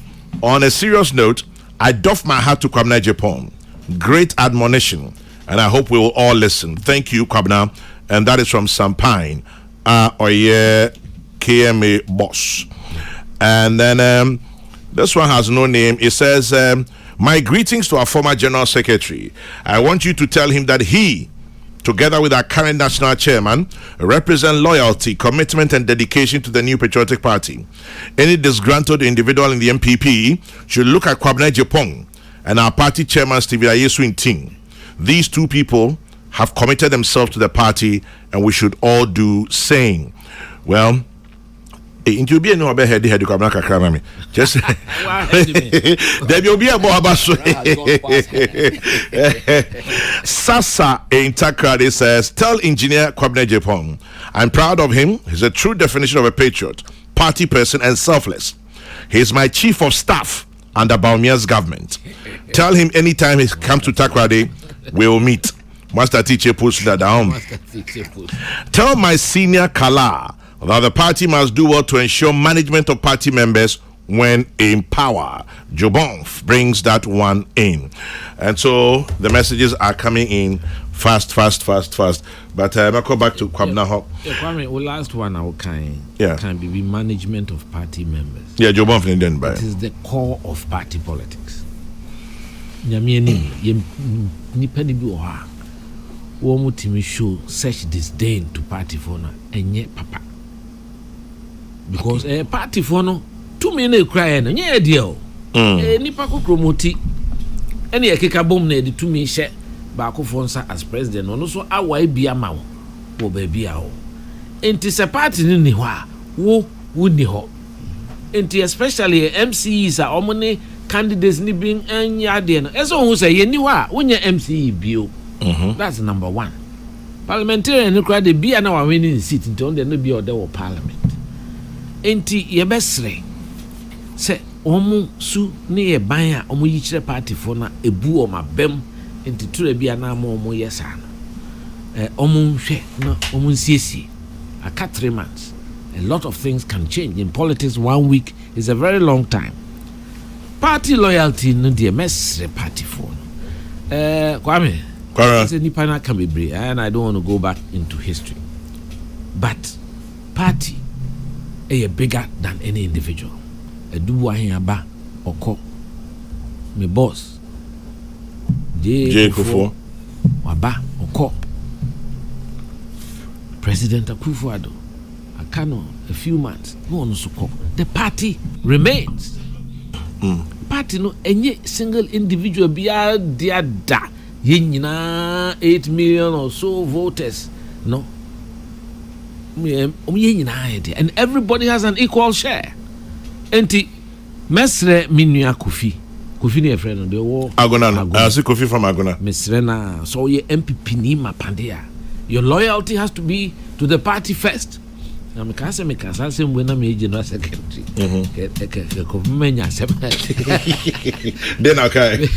on a serious note, I doff my hat to Kwabena Ejepong. Great admonition, and I hope we will all listen. Thank you, Kwabena. And that is from Sampine, Oye KMA boss. And then this one has no name. It says, my greetings to our former General Secretary. I want you to tell him that he, together with our current national chairman, represent loyalty, commitment, and dedication to the New Patriotic Party. Any disgruntled individual in the MPP should look at Kwabena Ejepong and our party chairman, Stevie Ayesu Nting. These two people have committed themselves to the party, and we should all do same. Well, into be no be head Kwabena kakra me just there will be a boabaso. Sasa in Takrade says, tell engineer Kwabena Ejepong I'm proud of him. He's a true definition of a patriot, party person, and selfless. He's my chief of staff under Baumia's government. Tell him anytime he comes to Takrade, we will meet. Master teacher puts that down. Tell my senior Kala that the party must do well to ensure management of party members when in power. Jobon brings that one in. And so the messages are coming in fast. But I go back to Kwabena Hop. Kwame, the last one I can be management of party members. Yeah, Joe Bonfin then by. It is the core of party politics. Nyamieni, nipa ni bi oha. Wo mutimi show such disdain to party for na enye papa. Because party for no too many cry na nye deal. Nipa ko promoti. Ene ekeka bom na de tumi hye ba ko fonsa as president no so awai bia ma wo ba bia ho. Enti se party ni ho a wo ni ho. Enti especially MCs are omone candidates ni being anya de no. Eso hu say ye ni ho a wonya MCE bio. That's number 1. Parliamentarian no cry de bia na wa winning seat nti on de no bia ode wo parliament. Enti ye besre se omu su ne ye ban a omu yi kire party for na ebu o mabem enti tura bia na ma omu yesa no omu hwe na omu nsiesie aka 3 months. A lot of things can change in politics. 1 week is a very long time. Party loyalty no de mesre party for Kwame say nipa na can be brave, and I don't want to go back into history, but party is bigger than any individual. Edubu ahiaba oko me boss J. Kufo waba oko President Akufo-Addo akano a few months no one so call. The party remains. Party no any single individual biya dia da yenyina 8 million or so voters no and everybody has an equal share. Enti mesre minua Kofi ni e friend no de wo Agona. I see Kofi from Agona. Mesre na so ye MPP ni mapandea. Your loyalty has to be to the party first. Na me ka say mwe na me general secretary. Ko menya se. Then okay.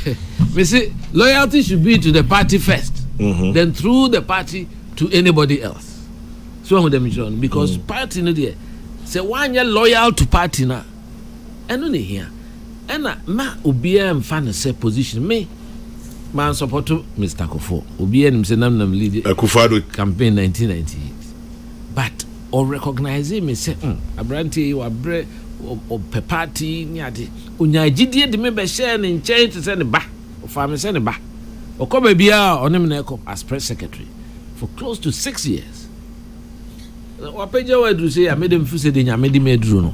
Me say loyalty should be to the party first. Then through the party to anybody else. So with them because party no there. Say one you loyal to party na. Eno ne here. Ena ma obia mfa ne say position me man support Mr. Kofo. Obia nim say nam lead Akufo-Addo campaign 1998. But or recognize me say abranti you abre o party ni ade onya gidie de me be share ne nchen to say ne ba o fa me say ne ba o ko ba bia onim na ekop as press secretary for close to 6 years. Wa peja wa dru say amede mfuse de nyame de medru no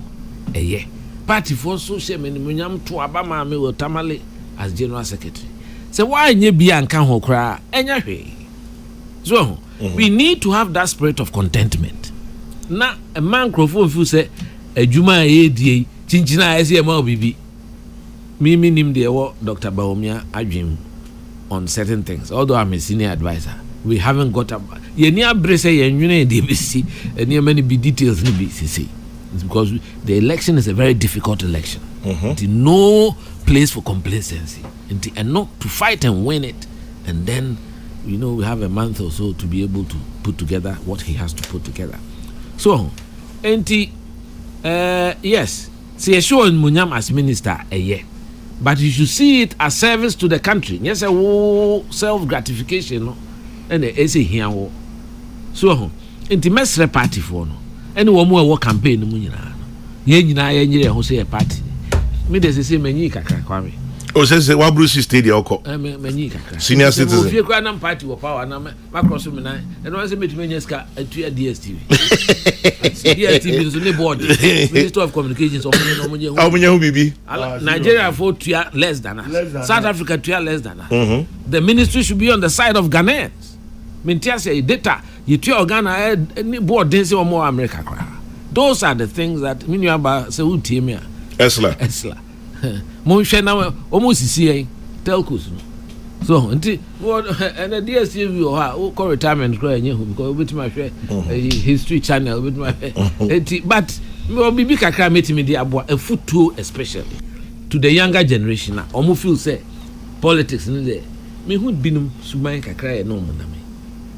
eye party for social menyam to abama me wo tamale as general secretary. Say why nye bia nka ho kra enya hwe. So we need to have that spirit of contentment. Na a man microphone feel say adwuma e die chinchina ese ma obibi me nim de wo Dr. Baomia adwem on certain things, although I'm a senior advisor. We haven't got up ye ni abrese ye nwene de bisi any many be details ni be say. It's because the election is a very difficult election. No place for complacency and not to fight and win it, and then we have a month or so to be able to put together what he has to put together. So, yes, see, sure in Munyam as minister a year, but you should see it as service to the country. Yes, self gratification, no, and the say here. So, mesre party for no, any one more campaign no munyina. Ye who say a party. Me dey say many kakra kwame. Oh, say what Bruce Stadium oko. Many kakra. Senior citizen. If you kwa nam party wo power na macross me na. And one say me ska atua DSTV. DSTV so ne board. Minister of Communications omunye hu bibi. Nigeria for tua less than us. South Africa tua less than us. The ministry should be on the side of Ghanaians. Mentia say data you tua Ghana any board dey say more America kwa. Those are the things that Minuaba say who team here. Esla. Monhwe na almost see telcos no. So nti and the DSTV or ha retirement cry enye because we my share history channel with my but me obibi kakra metimi dey aboa a footoo especially to the younger generation na omo feel say politics no there me hu binum suman kakra e no mo na me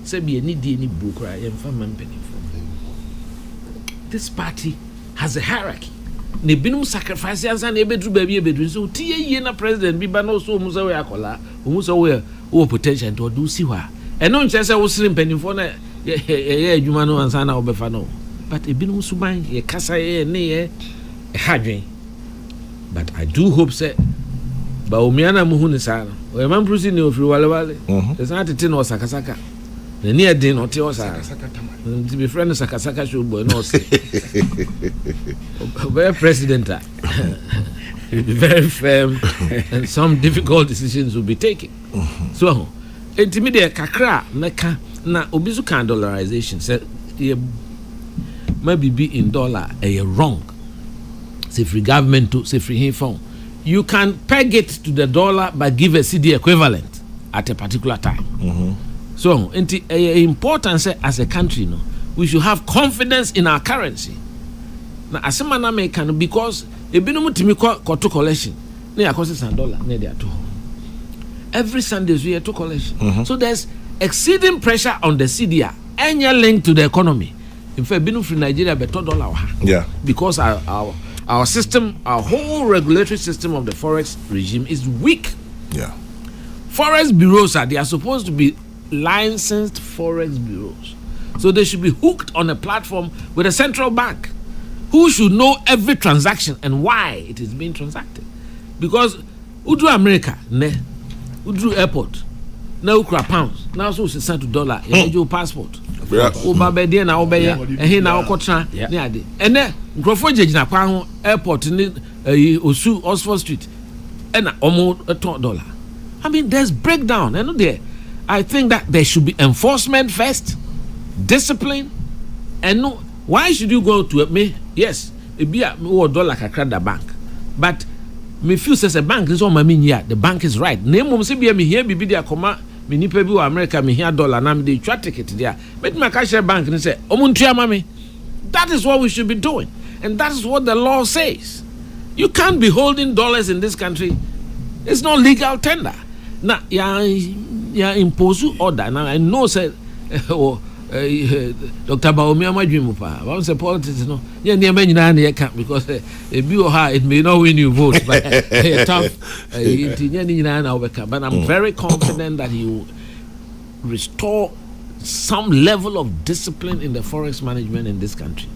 say be any dey any book cry em fa man penny. This party has a hierarchy. Ne binum sacrifice ansa na ebedru ba bi ebedru so tie na president bi ba no so mu so we akola mu so we potential to do si hwa eno nche se wo siri mpanimfo na adwuma no ansa na obefa no but ebinom suban ye kasa ye ne ye hadwen but I do hope say ba omiana mu hu ne sa no o man prusi ne ofiri wale it's not tete no sakasaka na ne edin no te o sa to be friend sakasaka show boy no say very president will be very firm and some difficult decisions will be taken so intimidate kakra meka na obizu kan dollarization say maybe be in dollar wrong say free government to say free phone you can peg it to the dollar but give a CD equivalent at a particular time so important say as a country no we should have confidence in our currency na asema na make can because ebinum timi to collection na yakost $1 na dey ato every Sunday we are to collection so there's exceeding pressure on the CDA any link to the economy in fact ebinum from Nigeria better dollar because our system, our whole regulatory system of the forex regime is weak. Forex bureaus they are supposed to be licensed forex bureaus, so they should be hooked on a platform with a central bank who should know every transaction and why it is being transacted. Because Udru America, Udru airport, now ukra pounds, now so sent to dollar, your passport. Obabede na obeye ehe na okotra ne ade ene nkrofo jejina kwa ho airport ni Osu Oxford Street ena omo $1. I mean there's breakdown and there I think that there should be enforcement first, discipline, and no why should you go to me yes e be a $1 kakra da bank but me feel says a bank is on my mean here the bank is right name say be me here be dia koma me nipa bi wa America me here $1 na me dey twa ticket there but my cash bank ni say omuntua mame that is what we should be doing and that is what the law says. You can't be holding dollars in this country. It's not legal tender na ya impose order now I know say Dr. Baomi amadwimu pa I say politics no yeah near me nyina na can because it may not win you votes but tough but I'm very confident that he will restore some level of discipline in the forex management in this country.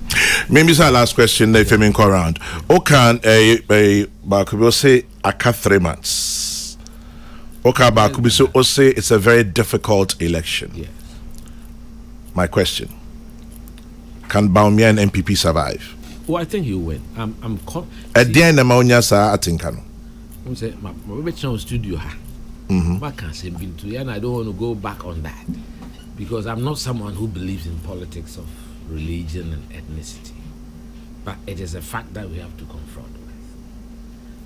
Maybe our last question if I'm around. Okan Bakubi say aka 3 months. Okan Bakubi say it's a very difficult election. Yeah. My question: can Baumia and MPP survive? Oh, I think he'll win. I'm at the end of my sa atinkano. I'm say my studio ha. I can't say been to and I don't want to go back on that because I'm not someone who believes in politics of religion and ethnicity. But it is a fact that we have to confront with.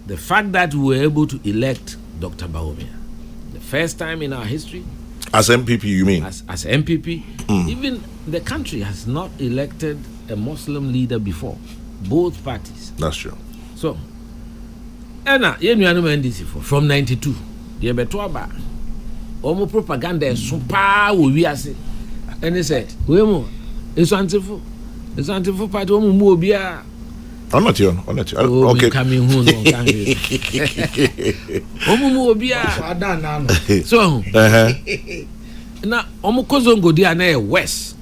The fact that we were able to elect Dr. Baumia, the first time in our history. As MPP, you mean? As MPP, even the country has not elected a Muslim leader before. Both parties. That's true. So, Anna, you know NDC from 92. You better about almost propaganda super we are say, and they said, "We it's antifu party omu bia." I'm not here. Okay. Coming home. Omu bia. So, now omu kozongo dia na west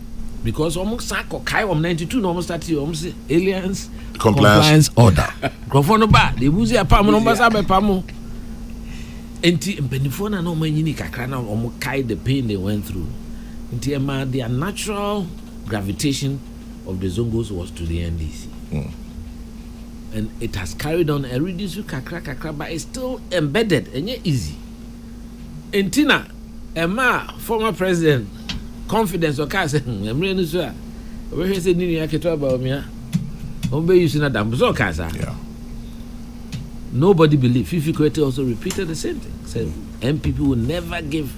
because omu sako kai om 92 no omu start omu say aliens compliance order. Grofono ba de buzi apam no ba sabe pam. Enti mpenifo na no manyini kakra na omu kai the pain they went through. Enti ema their natural gravitation of the Zongos was to the NDC. And it has carried on a reduce kakra, but it's still embedded and yet easy. Entina, Emma, former president, confidence or case, I'm really sure. We say Nini Aketo about me. Ombe using a damn so casa. Yeah. Nobody believed. Fifi Kwete also repeated the same thing. Said MPP will never give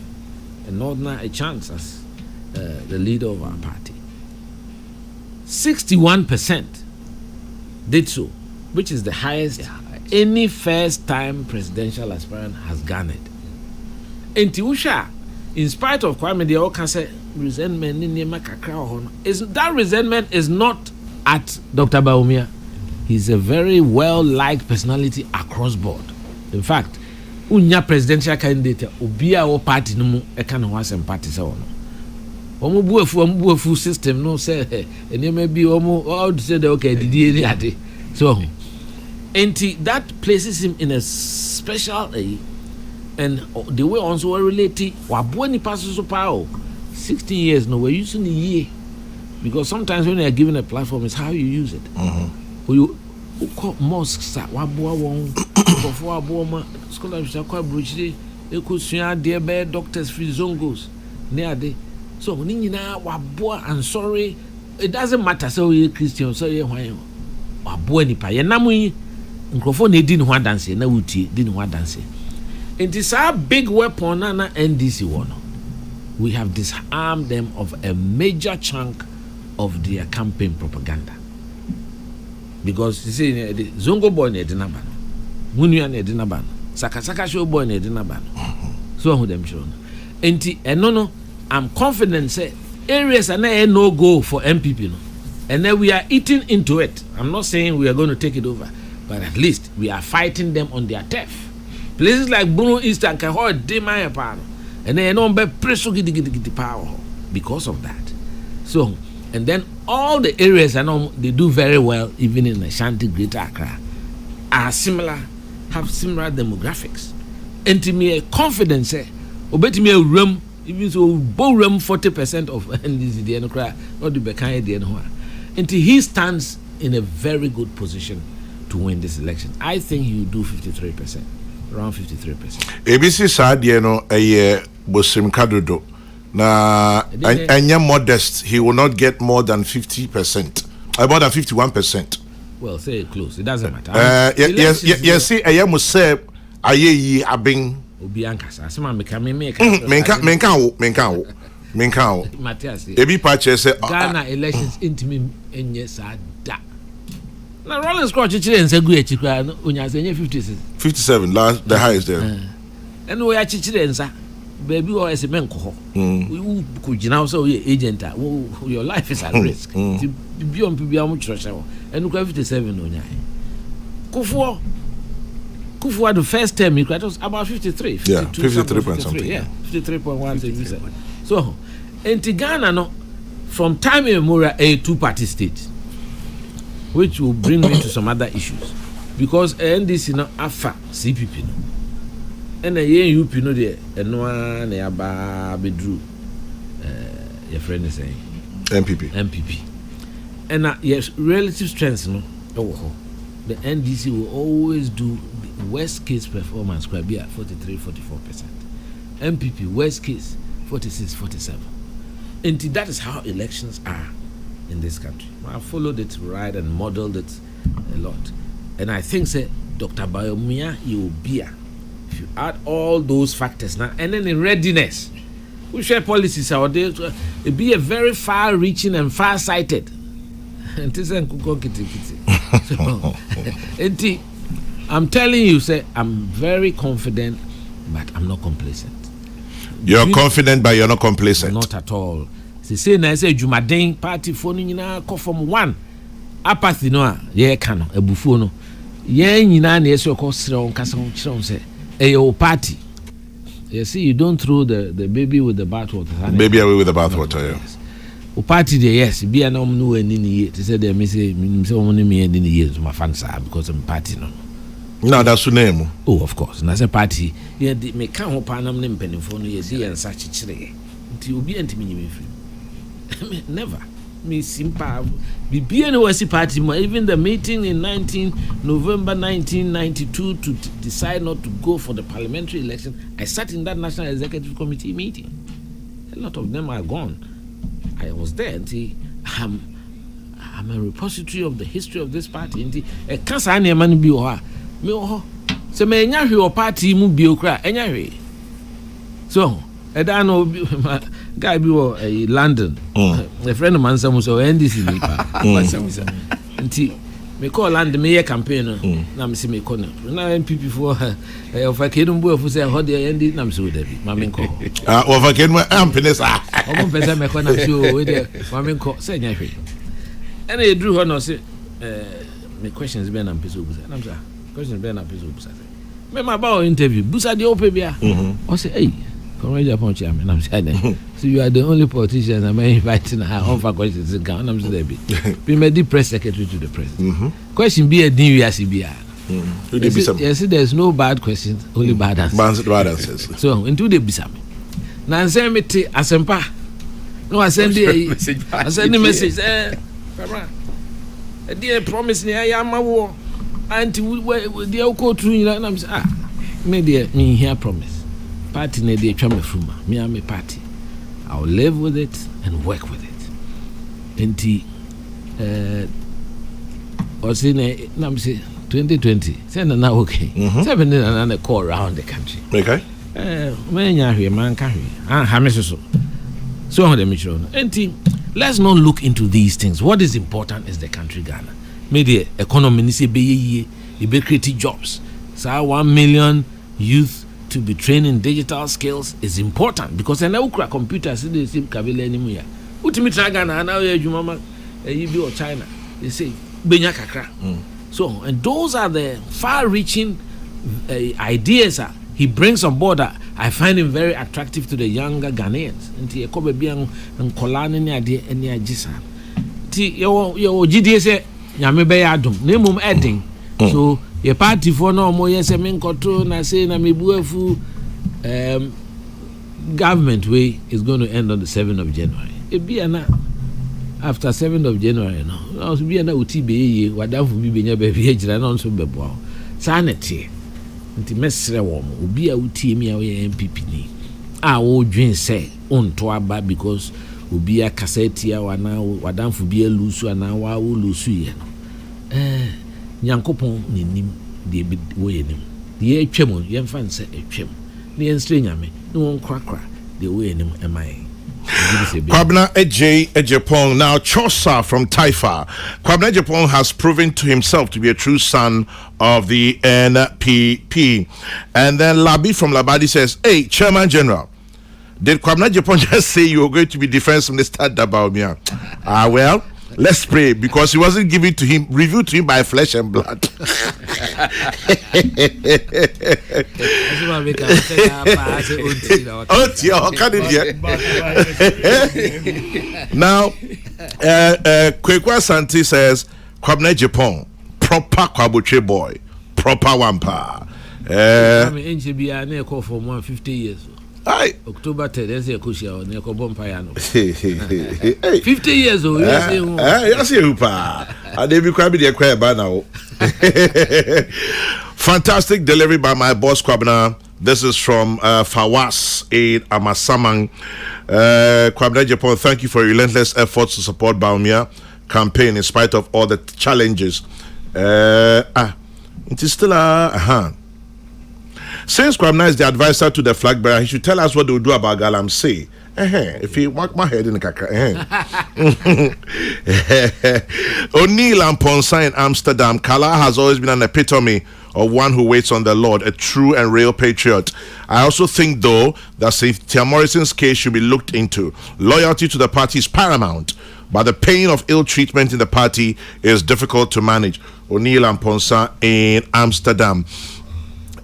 a northerner a chance as the leader of our party. 61% did so, which is the highest any first-time presidential aspirant has garnered. In Tiusha, in spite of Kwame Deoka can say resentment that resentment is not at Dr. Baumia. He's a very well-liked personality across board. In fact, unya presidential candidate ubia o party no e kan ho asem party se wono. omo buafu system no say ene ma bi omo all say the okay didi ni ade so that places him in a special and the way also related wabo ni pass so power 16 years no we using the year because sometimes when you are given a platform it's how you use it you mosques wabo won for wabo ma scholarship akwa brochire ekosua de be doctors free zongos ne ade so ni nyina wabo and sorry it doesn't matter so you Christian so you hwan wabo ni pa ye nam yi nkrofo na edi ni ho dance na wutie di ni ho dance. It is a big weapon na NDC one. We have disarmed them of a major chunk of their campaign propaganda. Because you see, the Zongo boy ne dinaba, Munya ne dinaba, Saka show boy ne dinaba. So who them show. And no, I'm confident say areas are no go for MPP no, and then we are eating into it. I'm not saying we are going to take it over, but at least we are fighting them on their turf. Places like Bruno East and Kahor Demaya Pano. And they don't be preso gidi power because of that. So, and then all the areas I know they do very well, even in Ashanti, Greater Accra, are similar, have similar demographics. And to me, confidence, obey me a room, even so, bow room 40% of NDC, the Enocra, not the Bekaya, the Enoa. And he stands in a very good position to win this election. I think he will do 53%. Around 53%. ABC said, you know, a Bosim Kadodo. Na anya modest, he will not get more than 50%. More than 51%. Well, say it close. It doesn't matter. Yes, see, I am say, aye, abing. Obiankas. Asema Menkan. Matthias. Ebi patch say Ghana elections intimate enye sa da. Na Rollins Scott chichire nsegu echikra onya se 57 last the highest there. And we are chichire nsa. Baby or as a man ko. We could now so agent your life is at risk. To be on PBM treasure and 57 onya. Kufuor the first term it was about 53. 53 point something. Yeah, 53.1. So, in Ghana no from time immemorial a two-party state. Which will bring me to some other issues. Because NDC no afa CPP no. And a UP no there, and no one aba bedru your friend is saying MPP. And yes, relative strengths no. The NDC will always do the worst case performance could be at 43-44%. MPP worst case 46-47. And that is how elections are in this country. I followed it right and modeled it a lot. And I think say Dr. Bayomia Iobia, if you add all those factors now and then in readiness, we share policies out there to be a very far reaching and far sighted. And I'm telling you, say I'm very confident, but I'm not complacent. You're confident, but you're not complacent. Not at all. Say na say Jumaden party phone nyina call from one apathy no a ye ka no abufuo no ye nyina na yeso call sire on kasa on kire on say your party. You see, you don't throw the baby with the bathwater. Baby away with the bathwater, yes. O party there, yes, be an no any year. They say they me say only me any years my fans are because I'm party no. No, that's your name. Oh, of course. Na say party. Yeah, me can ho pa nam ne mpenifo no ye see and such chire. Nti obi antimi nyime free. Never. Me simpa. BBN was party. Even the meeting in November 1992 to decide not to go for the parliamentary election. I sat in that National Executive Committee meeting. A lot of them are gone. I was there. I'm a repository of the history of this party. A cancer any man be or me or so me nya hwe party mu bi okra enya hwe. So I don't know guy be London. A friend of mine was NDC nti me call London me campaign na me see me corner na MPP for of akedum bo for say how dey NDC na me so dey ma me call of akedum ampene sa o mo pese me corner so we dey ma me call say nya hwe and e drew her no say me questions be na pese obusa na me say questions be na pese obusa me ma ba interview busa dey ope bia o say hey Comrade Japan chairman, I'm saying. So you are the only politician I'm inviting on for questions in Ghana. I'm saying, be made the press secretary to the president. Question be a new CBR. Yes, there's no bad questions, only bad answers. Bad answers. So into the bisame. Now send me to Asempa. No, I send the message. A dear promise me I am a war. Auntie, the Oko true, and I'm saying, maybe me here promise. Party ne dey twa me fruma me am a party. I'll live with it and work with it. Enti also na say 2020 say na okay. 7 na na call around the country. Okay. Man nya hwe man ka hwe. Ha me so. So on the mission. Enti let's not look into these things. What is important is the country Ghana. Maybe the economy ni say be ye e be create jobs. So 1 million youth to be trained in digital skills is important because I know computers in the same kabele anymore. Ultimate Ghana now you mama you or China. They say benya kakra. So and those are the far-reaching ideas he brings on board. I find him very attractive to the younger Ghanaians. And he ko be and kolane ni ade eni agisa. Ti yo GDA say nyame be ya adom. Na mum edin. So your party for no more yes men control na say na mebuafu government way is going to end on the 7th of January. It be na after 7th of January no. Also be na uti be ye wadamfu bi benya be ejira na nso bebo. Sa na tie. Nti mesre wo mo obi a uti mi a we MPP ni. A wo dwen say onto aba because obi a kaseti a wana wadamfu bi elusu ana wa wo lusu ye no. Nyankopon nenim de bi wo yenim de atwam yemfa nse atwam ne enstre nyame ne won krakra de wo yenim emai Kwabena Ejepong, now Chosa from Taifa. Kwabena Ejepong has proven to himself to be a true son of the NPP. And then Labi from Labadi says, hey, Chairman General, did Kwabena Ejepong just say you were going to be defense minister Dabaumia? Well, let's pray because it wasn't given to him, revealed to him by flesh and blood. Now, Kwekwa Santi says, Kwabena Ejepong, proper Kwabuche boy, proper Wampa. I mean, NGB, I call for 150 years. Aye. October 3rd, there's a Kushia on Neko Bompayano. 50 years old, yes, you pa. And they be quite be there by now. Fantastic delivery by my boss, Kwabena. This is from Fawas in Amasamang. Kwabena Ejepong, thank you for your relentless efforts to support Baumia campaign in spite of all the challenges. It is still Since Kwabena is the advisor to the flag bearer, he should tell us what they will do about Galamsey. If he whack my head in the kaka. O'Neill and Ponsa in Amsterdam, Kala has always been an epitome of one who waits on the Lord, a true and real patriot. I also think, though, that Cynthia Morrison's case should be looked into. Loyalty to the party is paramount, but the pain of ill treatment in the party is difficult to manage. O'Neill and Ponsa in Amsterdam.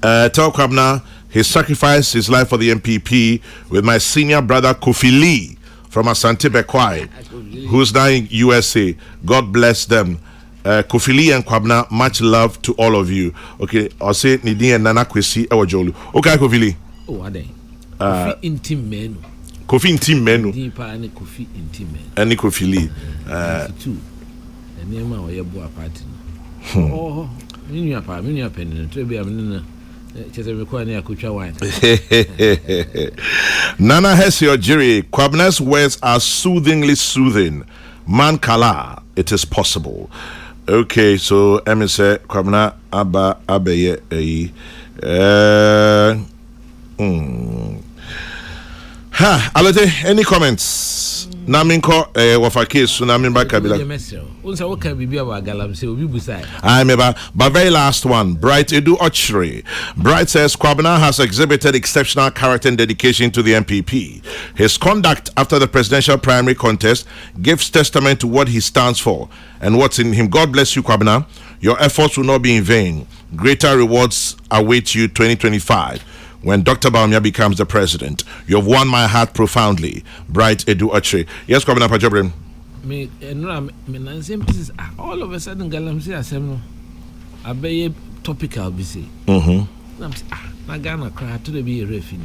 Tell Kwabena he sacrificed his life for the MPP with my senior brother Kofi Lee from Asante Bekwai, who's now in USA. God bless them. Kofi Lee and Kwabena, much love to all of you. Okay, I'll say Nidi and Nana Kwesi Ewajolu. Okay, Kofi Lee. Oh, are they? Kofi intim menu. Kofi intim menu. Kofi intim menu. And Kofi Lee. Two. The name of your boy party. Oh, minya penny. Trebi amina. Nana Hesio Jiri, Kwabena's words are soothingly soothing. Man Kala, it is possible. Okay, so Emi say Kwabena Abba Abeye Alete, any comments? Naminko wafake sunamimba kabila. I remember, but very last one. Bright Edu Ochre. Bright says Kwabena has exhibited exceptional character and dedication to the MPP. His conduct after the presidential primary contest gives testament to what he stands for and what's in him. God bless you, Kwabena. Your efforts will not be in vain. Greater rewards await you 2025. when Dr. Baumia becomes the president. You have won my heart profoundly. Bright Edu Ache. Yes, Commander Pajobrim. All of a sudden, Galamsey Assembly, I be topical, be say. Nagana cry to the be a refuge.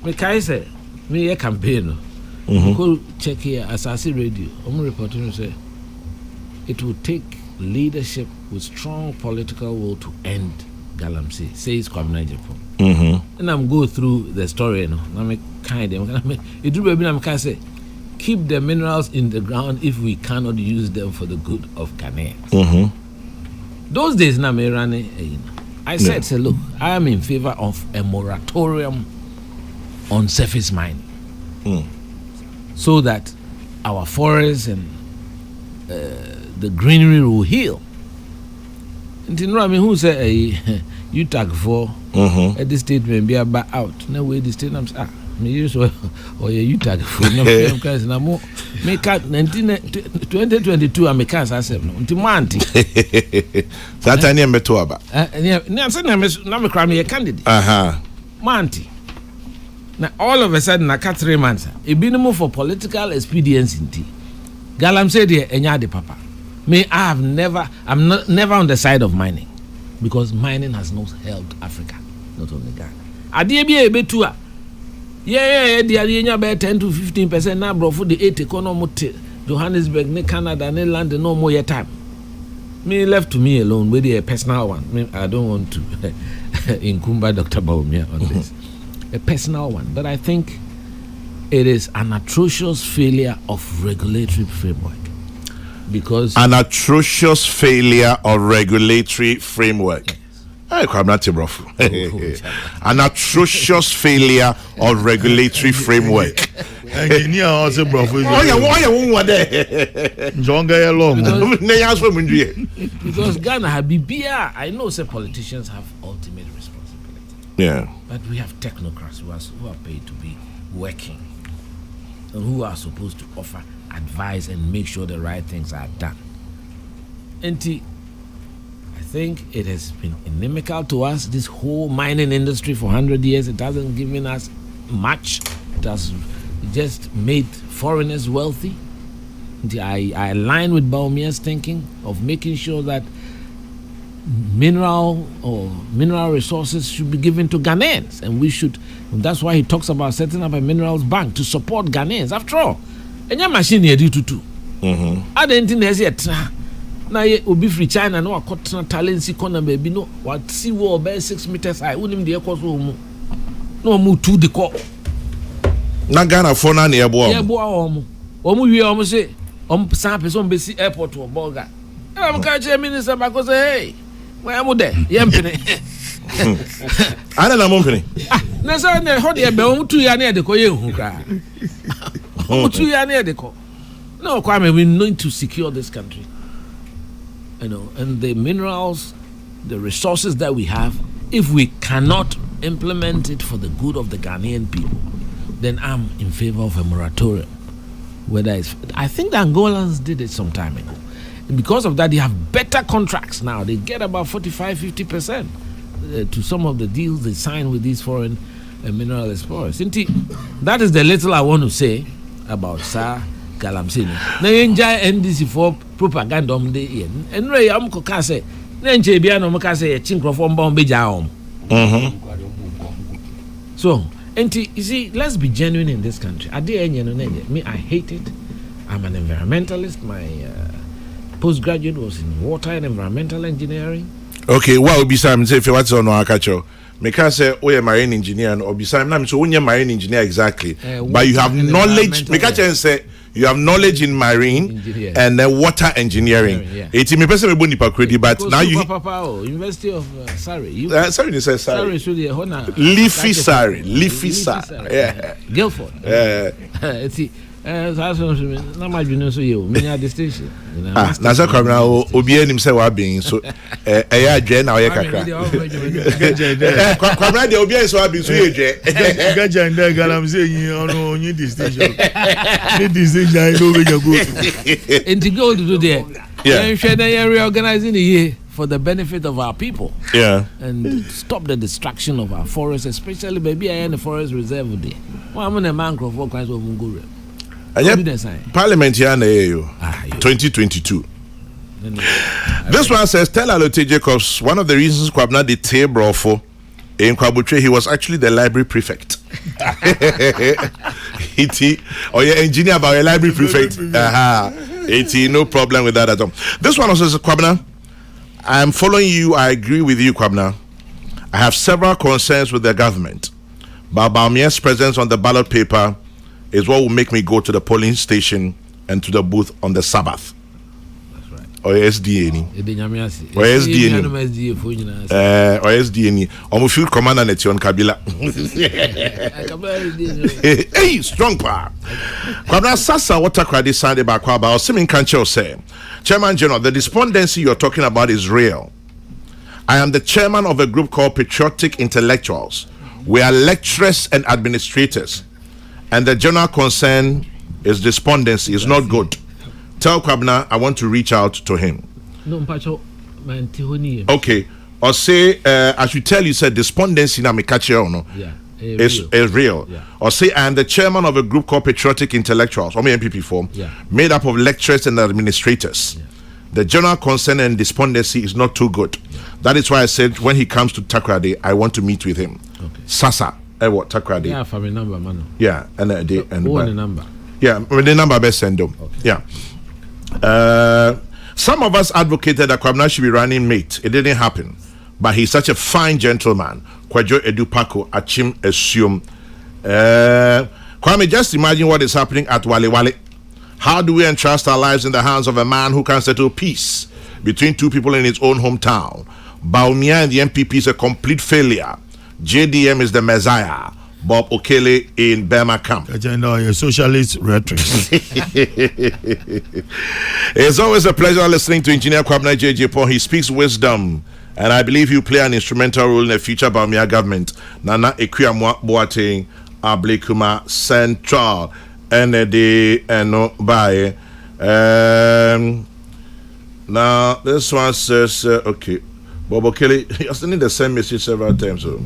Me Kaiser, me a campaign. Go check here, as I see radio. I'm reporting say it will take leadership with strong political will to end Galamsey, says Kwabena Japan. And I'm go through the story, you know. I'm kind of it do be I'm say keep the minerals in the ground if we cannot use them for the good of Ghanaians. Those days now me running, I said, say, look, I am in favor of a moratorium on surface mining, so that our forests and the greenery will heal. And you know, I mean, who say you tag for at this statement be about out? No way, the statement me use or you tag for no because na mo make 2022 I can't say no until manti that time me to aba na say na me cry me a candidate manti now all of a sudden na 3 months e be no for political expediency nti Galamsey dey enya de papa me I'm never on the side of mining, because mining has not helped Africa, not only Ghana. Ade bi e betu a yeah, the area by 10 to 15% now, bro, for the 8 economy Johannesburg, ne Canada, ne London, no more your time. Me left to me alone with a personal one. I don't want to incumber Dr. Baumia on this. A personal one. But I think it is an atrocious failure of regulatory framework. Because an atrocious failure of regulatory framework. An atrocious failure of regulatory framework. Engineer also bro. Because Ghana have BBR. I know some politicians have ultimate responsibility. Yeah. But we have technocrats who are paid to be working and who are supposed to offer advice and make sure the right things are done. And I think it has been inimical to us, this whole mining industry for 100 years. It hasn't given us much. It has just made foreigners wealthy. I align with Baumia's thinking of making sure that mineral resources should be given to Ghanaians, and that's why he talks about setting up a minerals bank to support Ghanaians. After all, and your machine here do too. I don't think there's yet. Now you will be free China no akotna talent economy baby no what see wall by 6 meters high. Unim the equals no mu to the core. Na Ghana for na near boy. Yeah, boy, we almost say some person be see airport to a burger. I'm catching minister because hey, where am I there? Yempene. I don't know company. Na say na ho de be o 2 year na de ko ye hu kra. O 2 year na de ko. No, Kwame, we need to secure this country. You know, and the minerals, the resources that we have, if we cannot implement it for the good of the Ghanaian people, then I'm in favor of a moratorium. I think the Angolans did it some time ago. And because of that, they have better contracts now. They get about 45-50% to some of the deals they sign with these foreign mineral explorers. That is the little I want to say about Sir Galamsey. Na enjoy NDC for propaganda on the end. And Ray Amko say, Nenche Biano Mokase, Chinkrofon Bombeja. So, you see, let's be genuine in this country. I hate it. I'm an environmentalist. My postgraduate was in water and environmental engineering. Okay, what would be some say if you want to know Akacho? Because say we are marine engineer and obisam na so we are marine engineer exactly. But you have knowledge. Because say you have knowledge in marine and water engineering. It's me person me boni pakredi, but now you University of Surrey. Surrey you say Surrey. Leafy Surrey. Yeah. Guildford. It's na my junior so you many distinction. Na so come now obi anim say wa being so eya adwe na oye kakra. Kwabra de obi so abi so ye dwe. Gaja nda Galamsey yin ono onyi distinction. Ni distinction no be go. And to go to do there. Yeah, share the reorganizing the year for the benefit of our people. Yeah. And stop the destruction of our forests, especially maybe in the forest reserve there. Well, I'm on a mangrove for kinds of Mungure. Parliament here 2022. This one says, tell Alote Jacobs, one of the reasons Kwabna the table for in Kwabutre, he was actually the library prefect. Or your engineer about a library prefect. No problem with that at all. This one also says, Kwabna, I am following you. I agree with you, Kwabna. I have several concerns with the government. But Baumia's presence on the ballot paper is what will make me go to the polling station and to the booth on the Sabbath. Or SDA or SDA or field commander Netion Kabila. Hey, strong power. Kwabna Sasa Water Sunday Bakwaba or Simin Kancho say, Chairman General, the despondency you're talking about is real. I am the chairman of a group called Patriotic Intellectuals. We are lecturers and administrators, and the general concern is despondency is not good. Tell Kwabna I want to reach out to him. Okay. Or say I should tell you said despondency na mekache no. Yeah. Is real. Yeah. Or say I am the chairman of a group called Patriotic Intellectuals, or MPP form, made up of lecturers and administrators. Yeah. The general concern and despondency is not too good. Yeah. That is why I said when he comes to Takrade, I want to meet with him. Okay. Sasa, what Takrade? Yeah, for my number, man. Yeah, and the number. Yeah, the number best send them. Okay. Yeah. Some of us advocated that Kwabna should be running mate. It didn't happen. But he's such a fine gentleman. Kwajo Edupako Achim assume. Kwame, just imagine what is happening at Wale Wale. How do we entrust our lives in the hands of a man who can settle peace between two people in his own hometown? Baumia and the MPP is a complete failure. JDM is the messiah. Bob Okele in Burma camp. Agenda, socialist rhetoric. It's always a pleasure listening to Engineer Kwabna JJ Paul. He speaks wisdom, and I believe he'll play an instrumental role in the future Baumia government. Nana Ekwia Boateng, Ablekuma Central, ND, and no by. Now, this one says, okay, Bob Okele, he has sent the same message several times. So.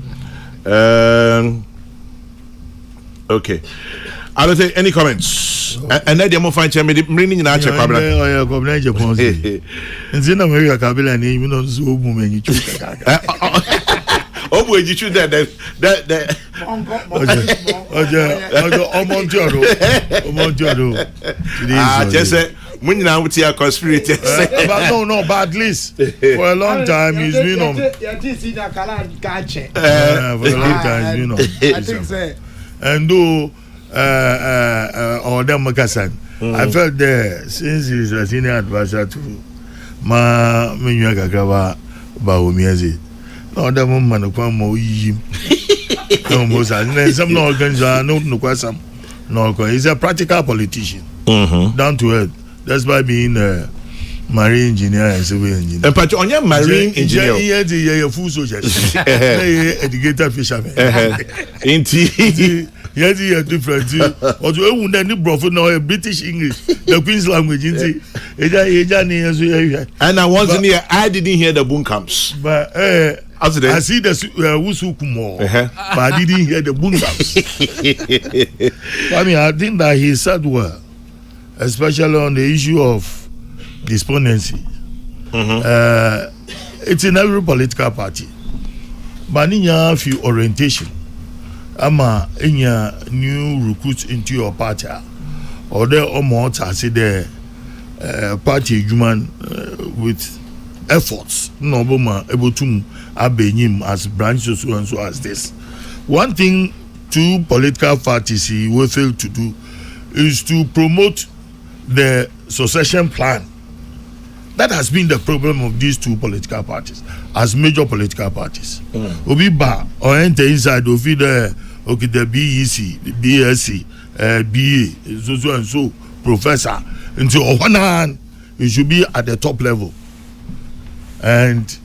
Okay. I don't think any comments. And then the find me bringing in our check. And then America Kabila name, you know, so woman you choose. Oh, would you choose that? Just say, when you now see a conspiracy. But no, but at least for a long time he's been on. For a long time, you know. I think so. And though Odem Makasan, I felt there since he's a senior advisor to Ma Minyakakawa Baumiazi. No, that woman of Kwamo Yim. No, Mosa, some no organizer, no Kwasam, no, he's a practical politician, down to earth. That's by being a marine engineer and civil engineer. But on your marine engineer, he had a full soldier, educated fisherman. Indeed. Yes, he had different. Although we don't need profit now, British English, the Queen's language. And I wasn't here. I didn't hear the boom camps. But I see the Wusukumo, but I didn't hear the boom camps. I mean, I think that he said well, especially on the issue of despondency. It's in every political party, but in your few orientation. Ama enya new recruits into your party or there or say the party human with efforts no boma able to abenyim as branches so and so as this. One thing two political parties will fail to do is to promote the succession plan. That has been the problem of these two political parties as major political parties. Obiba or enter inside of the okay, the BEC, the BSc, BA, so and so, professor. And so, on one hand, it should be at the top level. And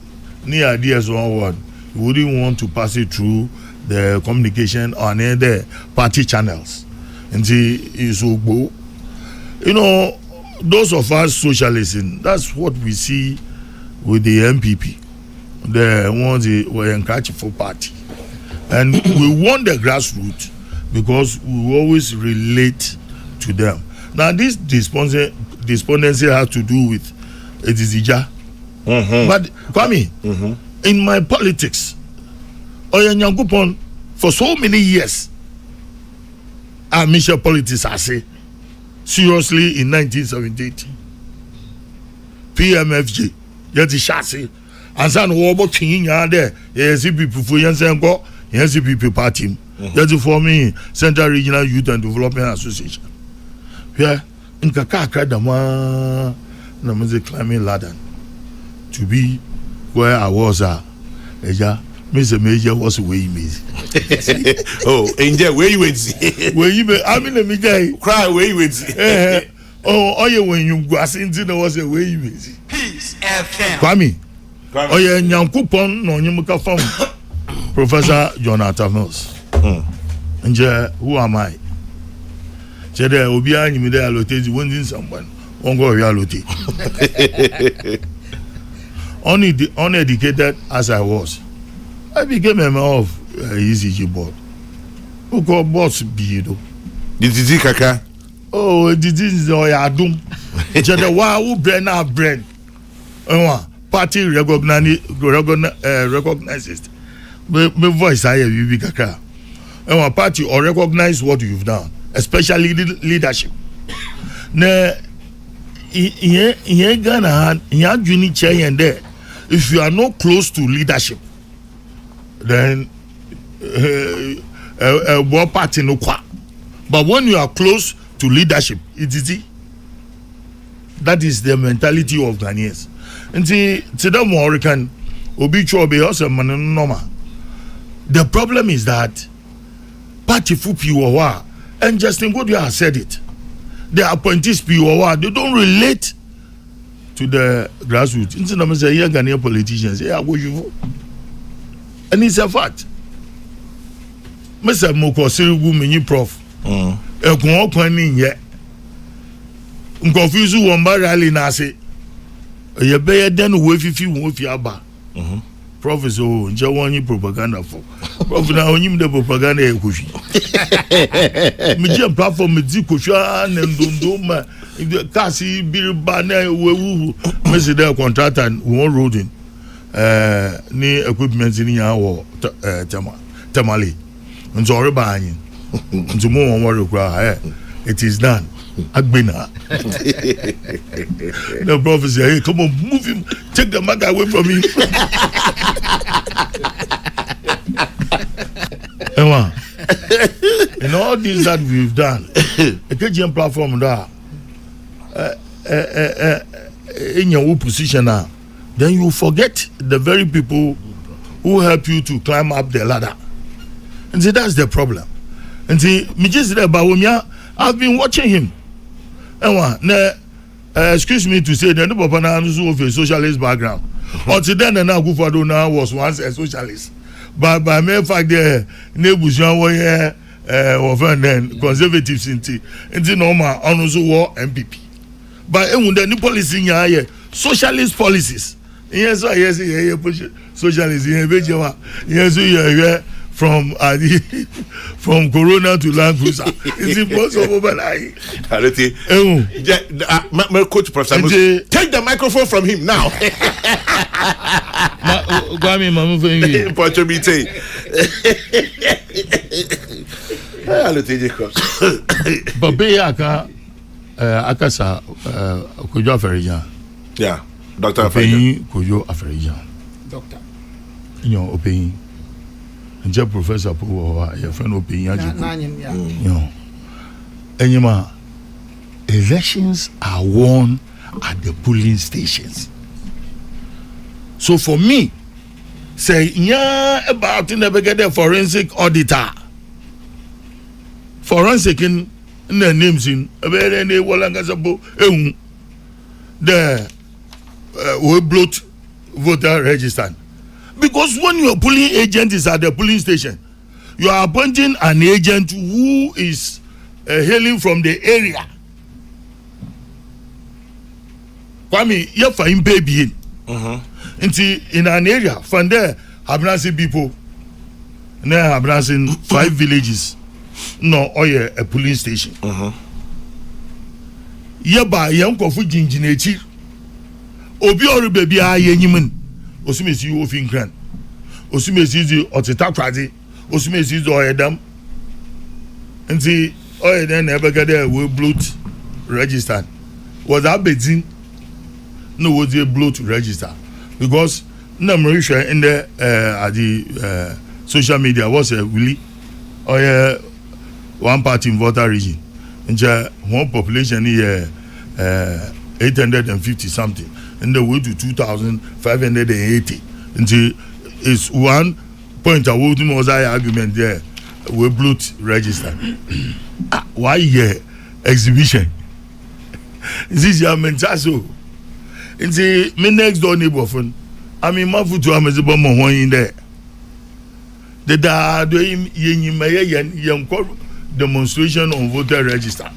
near ideas one, you wouldn't want to pass it through the communication on the party channels. And see, so you know, those of us socialists, that's what we see with the MPP. The ones were encouraged for party, and we want the grassroots because we always relate to them. Now this despondency has to do with Edizija. But Kwame, in my politics, Oyanyankupon for so many years, I mission politics I say seriously in 1978. PMFG, yeti shasi. And son wobo king there, yes, people for Yansenko, yes, people party. Yeti for me, Central Regional Youth and Development Association. Yeah, in Kaka Dama, Namaze climbing ladder to be where I was. Eja, Mr. Major was where you made. Oh, Angel, where you went? Where you be? I mean, let me cry where you went. Oh, you when you go into the was a way you made. Peace FM. Kwame. Oh, yeah, Nyankupon, no, you make a phone. Professor Jonathan Mills. And who am I? Jede Obia, you made a lotage, winning someone. Won't go reality. Uneducated as I was, I became a member of ECG board. Who called boss be though? Did you kaka? Oh, this is Oyadum. Jede wa who brain. Party recognizes my voice. I have you kaka. Party or recognize what you've done, especially leadership. Ne, Ghana, junior chair and there. If you are not close to leadership, then one party no qua. But when you are close to leadership, it is that is the mentality of Ghanaians. And see, today more can obi chobe also man normal. The problem is that party fu piwa and Justin Goodyear has said it. The appointees piwa they don't relate to the grassroots. Instead of say young Ghanaian politicians, yeah, go you vote. And it's a fact. Mr. Moko Sirigu mini prof. Ekun okwanin ye. Nkofizu womba rally na say ye be den we fifi won fi aba. Professor nje won propaganda for. Prof na onyim the propaganda e kofi. Me je platform me di kofi na ndondo ma kasi biriba na wewu me se the contractor won roading ni equipment ni ya wo tamale. Nzo re ba anyin. Nzo mo won worry kra it is done. Agbena. The prophet said, hey, come on, move him, take the maga away from him. And all this that we've done, a KGM platform there, in your position now, then you forget the very people who help you to climb up the ladder. And see, that's the problem. And see, I've been watching him. Excuse me to say that the Papa Nanusu of a socialist background. Until then, and now Gufado was once a socialist. But by mere fact, the neighbors were then conservatives into normal Anusu war MPP. But the new policy here, socialist policies. Yes, socialist. Yes, from Corona to Land Cruiser. It's impossible, but my coach, Professor, take the microphone from him now. Akasa Kojo Aferijan. Yeah, Dr. Aferijan. Kojo Aferijan. Doctor. You know, opinion. And Professor Power, your friend opinion. You know, and elections are won at the polling stations. So for me, say about in the get a forensic auditor. Forensic in the names in a very the we bloat voter register. Because when your polling agent is at the polling station, you are appointing an agent who is hailing from the area. Kwame, you for him baby. In an area, from there, Habransi people, now Habransi 5 villages, no, or a police station. Yaba, young Kofu Jinjinechi, Obi or baby, I yenyman, Osumesi Ofin Grand, Osumesi Otitakradi, Osumesi Oedam, and see, Oeden never get a will bloat registered. Was that Bedzin? No, was a bloat register because no Marisha in the at the social media was a really or one party in voter region. And one population here 850 something, and the way to 2,580. And it's one point I would was I argument there. We bloat register. Why here exhibition? This is your mental. And say my next door neighbor phone. I mean my foot to Amazon one in there. The da doing young demonstration on voter register.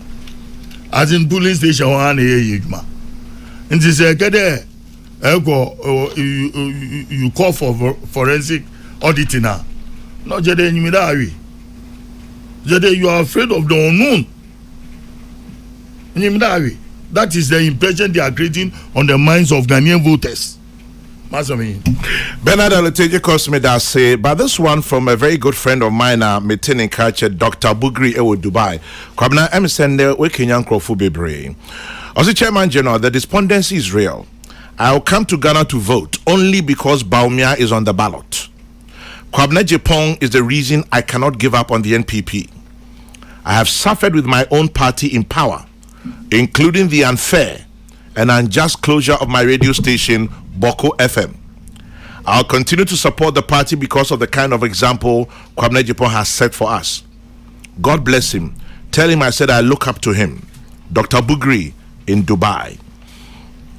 As in polling station one here, and they say, you call for forensic auditing now. Not just any military. You are afraid of the unknown. That is the impression they are creating on the minds of Ghanaian voters. Bernard Aleteje Cosmeda say, but this one from a very good friend of mine, meeting in culture, Dr. Bugri Ewo Dubai. Kwabna Emisende we Kenyan Krofu Bebre. As the Chairman General, the despondency is real. I will come to Ghana to vote only because Baumia is on the ballot. Kwabna Jepong is the reason I cannot give up on the NPP. I have suffered with my own party in power, including the unfair and unjust closure of my radio station, Boko FM. I'll continue to support the party because of the kind of example Kwabena Jepong has set for us. God bless him. Tell him I said I look up to him. Dr. Bugri in Dubai.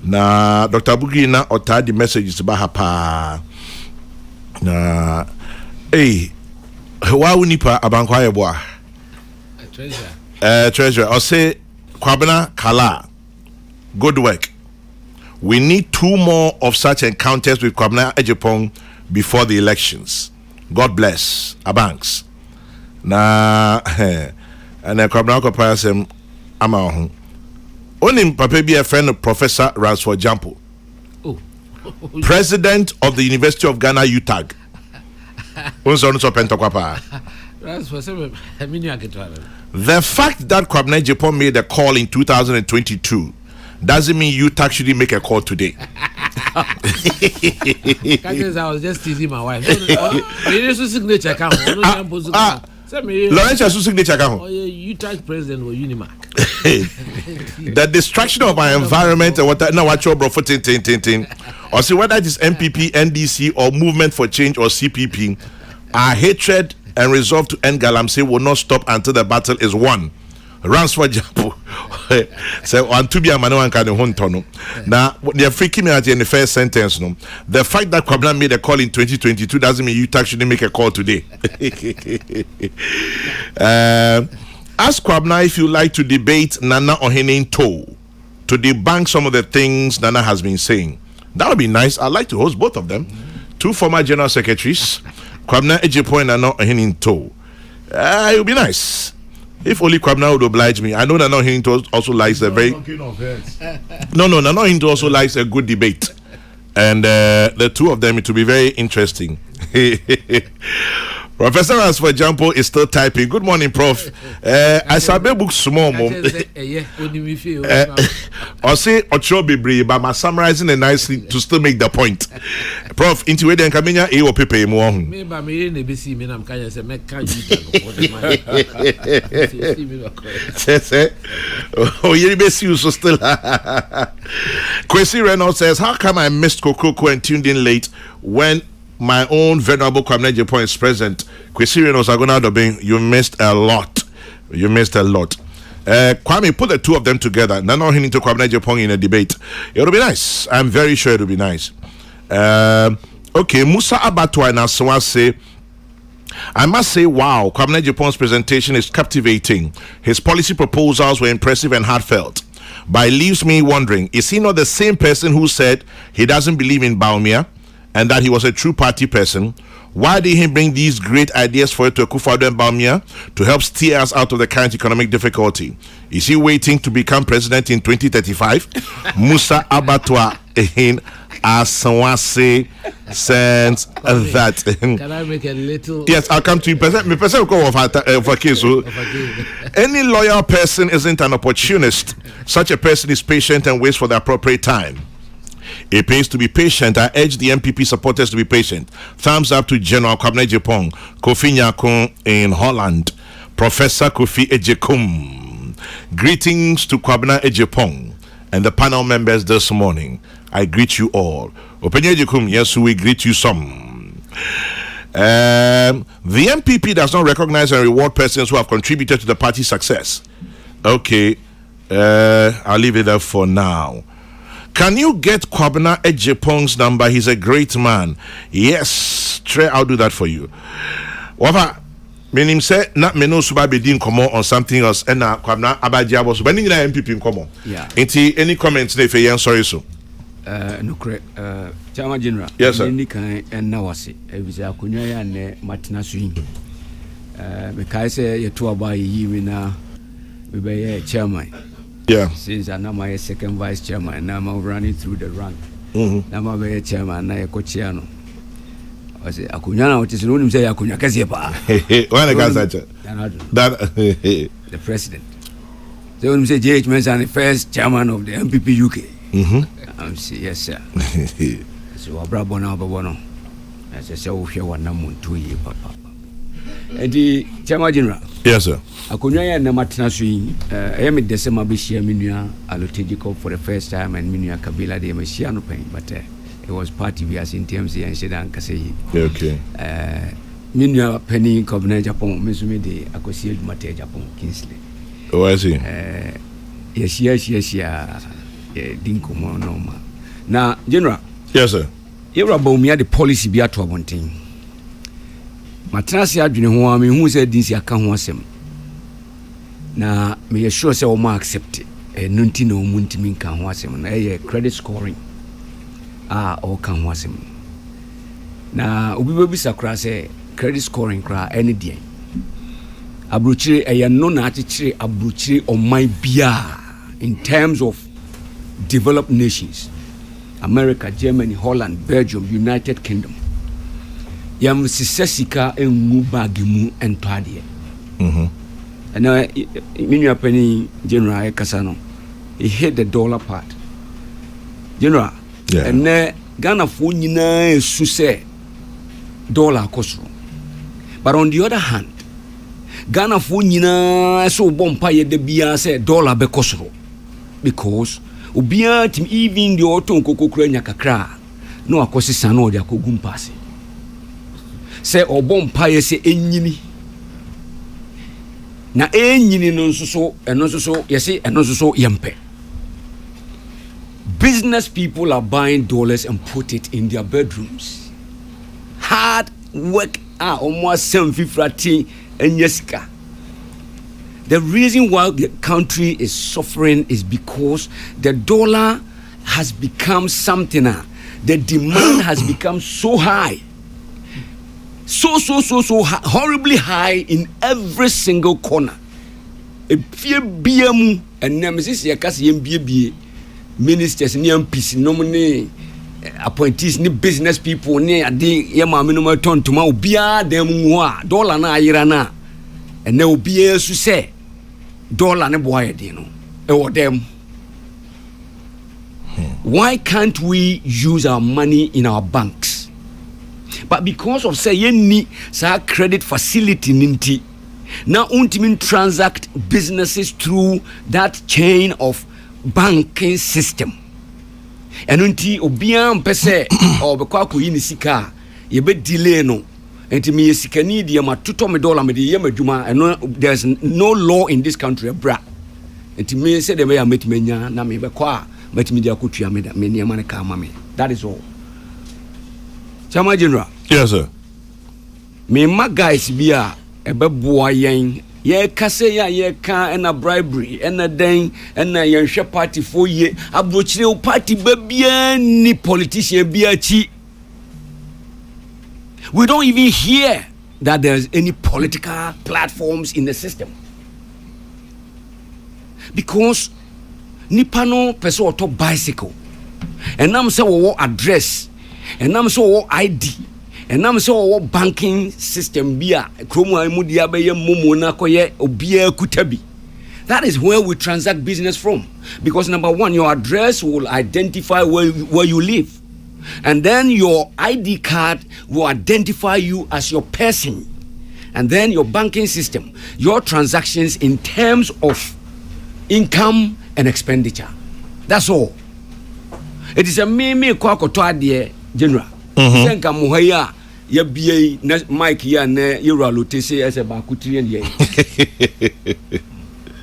Na Dr. Bugri na ota the messages about her pa. Na hey, wa unipa abankwa yeboa. Treasure. I'll say Kwabena Kala. Good work. We need 2 more of such encounters with Kwabena Ejepong before the elections. God bless. Abanks. Na and Kwabena Kopayasem Amahu. Only Papa be a friend of Professor Ransford Jampo. President of the University of Ghana UTAG. The fact that Kwabena Ejepong made a call in 2022 doesn't mean UTAG shouldn't make a call today. I was just teasing my wife. Signature account. Lawrence signature account. UTAG president or Unimark. The destruction of our environment and what now what your bro for tin. Or see whether it is MPP, NDC, or Movement for Change or CPP, our hatred and resolve to end Galamsey will not stop until the battle is won. Ransford Jampo. So on to be a man one kind of hontono. Now they're freaking me out in the first sentence. No, the fact that Kwabena made a call in 2022 doesn't mean UTAG shouldn't make a call today. Ask Kwabena if you like to debate Nana Ohene-Ntoh to debunk some of the things Nana has been saying. That would be nice. I'd like to host both of them. 2 former general secretaries, Kwabena Ejepong and Nana Ohene-Ntoh. It would be nice. If only Kwabena would oblige me. I know Nana Ohene-Ntoh also likes a very... Nana Ohene-Ntoh also likes a good debate. And the 2 of them, it will be very interesting. Professor Ransford Jampo is still typing. Good morning, Prof. I saw a book small. I'll say Ocho Bibri, but I'm summarizing it nicely to still make the point. Prof, into where then Kamenya A or Pepe more. Oh, you so still. Kwesi Reynolds says, how come I missed Kokrokoo and tuned in late when my own venerable Kwabena Ejepong is present? Kwesi Reynolds, you missed a lot. Kwame, put the 2 of them together. Nana Ohene-Ntoh, Kwabena Ejepong in a debate. It'll be nice. I'm very sure it'll be nice. Okay, Musa Abatwa and Aswa say, I must say, wow, Kwabena Ejepong's presentation is captivating. His policy proposals were impressive and heartfelt. but it leaves me wondering, is he not the same person who said he doesn't believe in Baumia and that he was a true party person? Why did he bring these great ideas for Akufo-Addo and Baumia to help steer us out of the current economic difficulty? Is he waiting to become president in 2035? Musa Abattoir in Asawase sends that. Can I make a little? Yes, I'll come to you. For case. Any loyal person isn't an opportunist. Such a person is patient and waits for the appropriate time. It pays to be patient. I urge the MPP supporters to be patient. Thumbs up to General Kwabena Ejepong, Kofi Nyakon in Holland, Professor Kofi Ejekum. Greetings to Kwabena Ejepong and the panel members this morning. I greet you all. Openya Ejekum, yes, we greet you some. The MPP does not recognize and reward persons who have contributed to the party's success. Okay, I'll leave it there for now. Can you get Kwabena Ejepong's number? He's a great man. Yes, Trey, I'll do that for you. Wafa, meaning say not meno suba bedin komo on something else and na Kwabena Abadia was when you MPP in komo. Yeah. Any comments if you sorry so? No correct. Chairman General. Yes, sir. Any kind and now was it. It akunya ne matina swing. Because you two about you now. We be chairman. Yeah. Since I'm my second vice chairman, now I'm running through the rank. Now I'm a chairman, now I'm coachiano. I say, Akunyana, which is the only say Akunya Kazipa. When I got that, the president. The only say JH Mensan, the first chairman of the MPP UK. I'm say, yes, sir. So, Abrabona Babono. As I say, we one number 2 years, papa. And the chairman general. Yes, sir. Akunya na matina swing emi December be share minua allotegical for the first time and minua Kabila de machia no pen but it was party we as in terms and said anka say okay minua penny Kwabena Japan mesumi de akosi adumate Japan Kingsley oh I see yes dinko mo no ma na general. Yes, sir. You Baumia the policy be ato abonten matrasi adwene ho a me hu se dinsi aka ho asem na me sure say o ma accept no nti na o mu ntimi nka ho asem na credit scoring o kan ho asem na obi be bisa kra say credit scoring kra any dia abrochire no na achire abrochire o man bia in terms of developed nations, America, Germany, Holland, Belgium, United Kingdom. Yam sisesika engu bagimu entwade. And now minu penny general Kasano. He hit the dollar part. General. Yeah. And ne Ghana fo nyina su se dollar kosro. But on the other hand, Ghana fo nyina so bompa ye de bia se dollar be kosro. Because obia tim even the oton kokokura nya kakra no akosi sano de akogum passe. Se obompa ye se enyini na enyini no nso so yesi eno so yempe. Business people are buying dollars and put it in their bedrooms. Hard work almost 750 enyesika. The reason why the country is suffering is because the dollar has become something. The demand has become so high. So horribly high in every single corner. If you be and nemesis yakasi ministers ni MPs nominee appointees ni business people ni ade yema minimum ton to ma obia dem wa dollar na ayira na and na obia su say dollar ne boy de no e wo dem. Why can't we use our money in our banks? But because of say any sa credit facility ninti now ultimately transact businesses through that chain of banking system. And unti obia mpese or bekwa koyi ni sika ye be delay no enti me sika ni de ma toto me dollar me de ye madwuma and there's no law in this country bra enti me say de me ya metimanya na me bekwa metimi de akotua me da me ne ma ne ka ma me. That is all. Chama General. Yes, sir. Me ma guys bia ebe boa yen ye kase ya ye ka na bribery na den na ye hwe party for ye abrochire party babia ni politician bia chi. We don't even hear that there's any political platforms in the system. Because nipa no person auto bicycle. And nam say wo address. And nam say wo ID. And nam say wo banking system bia kromo amu dia be ye momo na koye obia kutabi. That is where we transact business from. Because number one, your address will identify where you live. And then your ID card will identify you as your person. And then your banking system, your transactions in terms of income and expenditure. That's all. It is a me kwa kotoa general. Senka muhaya ya biye na Mike ya ne yura lotese ese ba kutiri ye.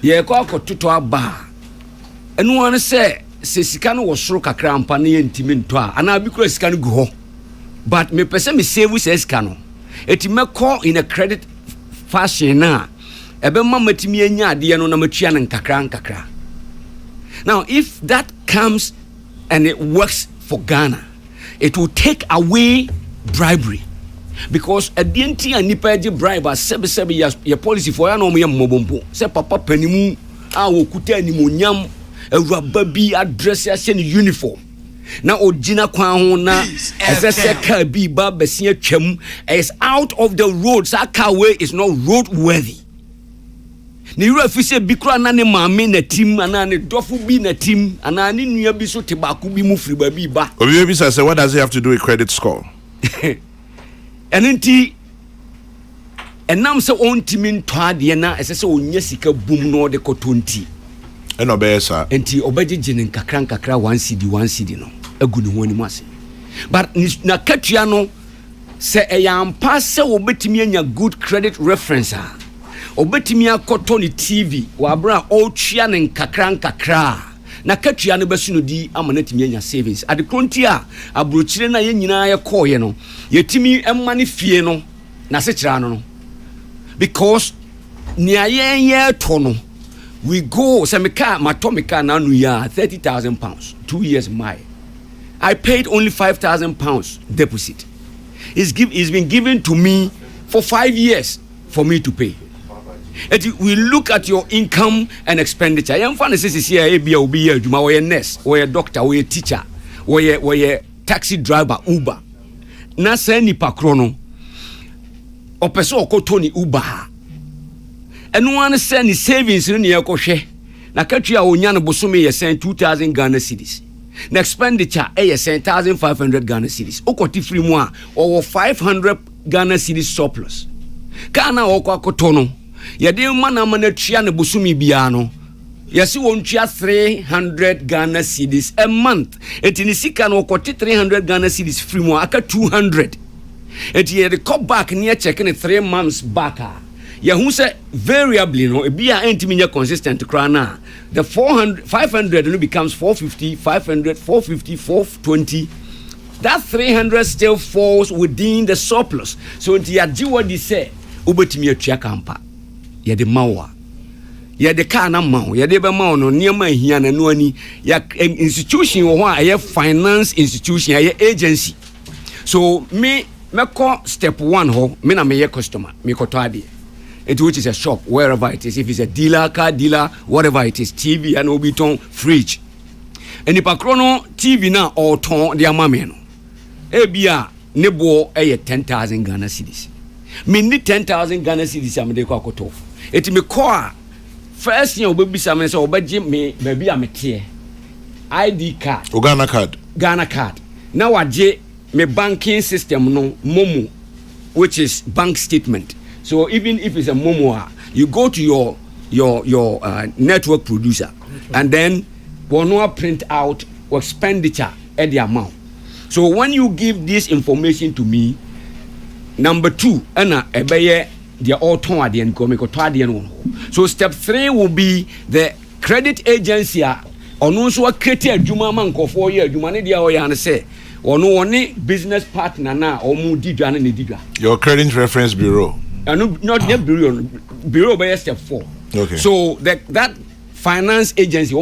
Ye kwa kotoa ba. Enu wan se sika no wo soro kakra ampa na ye ntimi nto a ana bi kura sika no gu ho. But me pese me save se sika no. Eti me call in a credit fashion na ebe ma matimi anya ade no na matua na nkakra. Now if that comes and it works for Ghana, it will take away bribery. Because at the end and nipa di bribe as 7 years your policy for ya no mo mobompo say papa panimu a wo kuta animonyam awuraba bi address ya se uniform na ogina kwan ho na esese car bi ba besia twam is out of the road. That car way is not road worthy. Ni ru afise bi kura na ne maame na tim ana ne dofo bi na tim ana ne nua bi so te ba ku bi mu firi ba bi ba. Obi say what does it have to do with credit score? Enti enam se ontimi nto ade na esese onya sika bum no de kotonti. And obesa. Enti obaje jinin kakra 1 CD no agu ne ho ani ase. But na katua no se eyampa se obetimi anya good credit reference a obetimi akoto ni TV wa bra otwia ne kakra na katua no besu no di amanatimi anya savings adekronti a abrochire na ye nyina ye koye no yetimi emma ne fie no na se kira no because nia ye to no we go say matomika na nu ya 30,000 pounds 2 years my I paid only 5,000 pounds deposit. It's been given to me for 5 years for me to pay. We look at your income and expenditure. I am funny says here be a nurse or a doctor or a teacher or a taxi driver Uber. Na say ni pakrono o peso ko Tony Uber. And one send his savings in your koshe. Na katua onya no bosome ye send 2,000 Ghana cedis. Na expenditure ye send 1,500 Ghana cedis. Okoti free mu a or 500 Ghana cedis surplus. Kana okwakoto no ye de mana tua ne bosome bia no. Yesi won tua 300 Ghana cedis a month. Eti ni sika no okoti 300 Ghana cedis free mu aka 200. Eti ye de come back near checking 3 months back. Who say variably no be a entiminya consistent krana the 500 no becomes 450 500 450 420 that 300 still falls within the surplus. So until ya jiwa di say ubetimi atua kampa ye de mawa ye de car na maw ye de be maw no niam ahia na no ani ya institution wo ho a finance institution a agency. So me call step 1 ho me na me customer me koto ade it which is a shop wherever it is, if it's a dealer, car dealer, whatever it is, TV and obiton fridge. And if a chrono TV na or ton dia mameno ebia nebo 10,000 Ghana cedis. Me need 10,000 Ghana cedis am de kwakoto. It me call first year obi bisa me say obaje me baby am tie ID card. Ghana card. Now waje me banking system no momo, which is bank statement. So even if it's a momoa, you go to your network producer and then one print out expenditure at the amount. So when you give this information to me, number 2, the so step 3 will be the credit agency on also create juma man ko 4 year juma ne dia o ya ne say ono one business partner na o mu didwa ne didwa. Your credit reference bureau. And not the bureau, bureau by step 4. Okay. So that finance agency,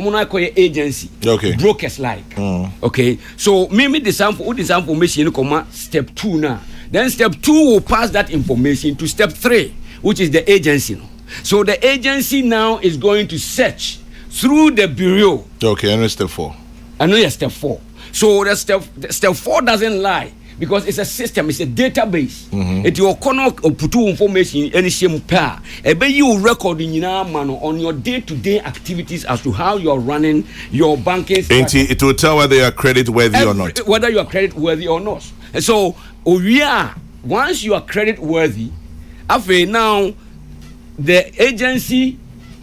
agency, okay, brokers like. Okay. So maybe the sample information comma step 2 now. Then step 2 will pass that information to step 3, which is the agency. So the agency now is going to search through the bureau. Okay, and step 4. I know step 4. So the step 4 doesn't lie because it's a system, it's a database. It will connect put information any shame pair. You record on your day-to-day activities as to how you are running your banking. It will tell whether you are credit worthy or not. Whether you are credit worthy or not. And so once you are credit worthy, after now the agency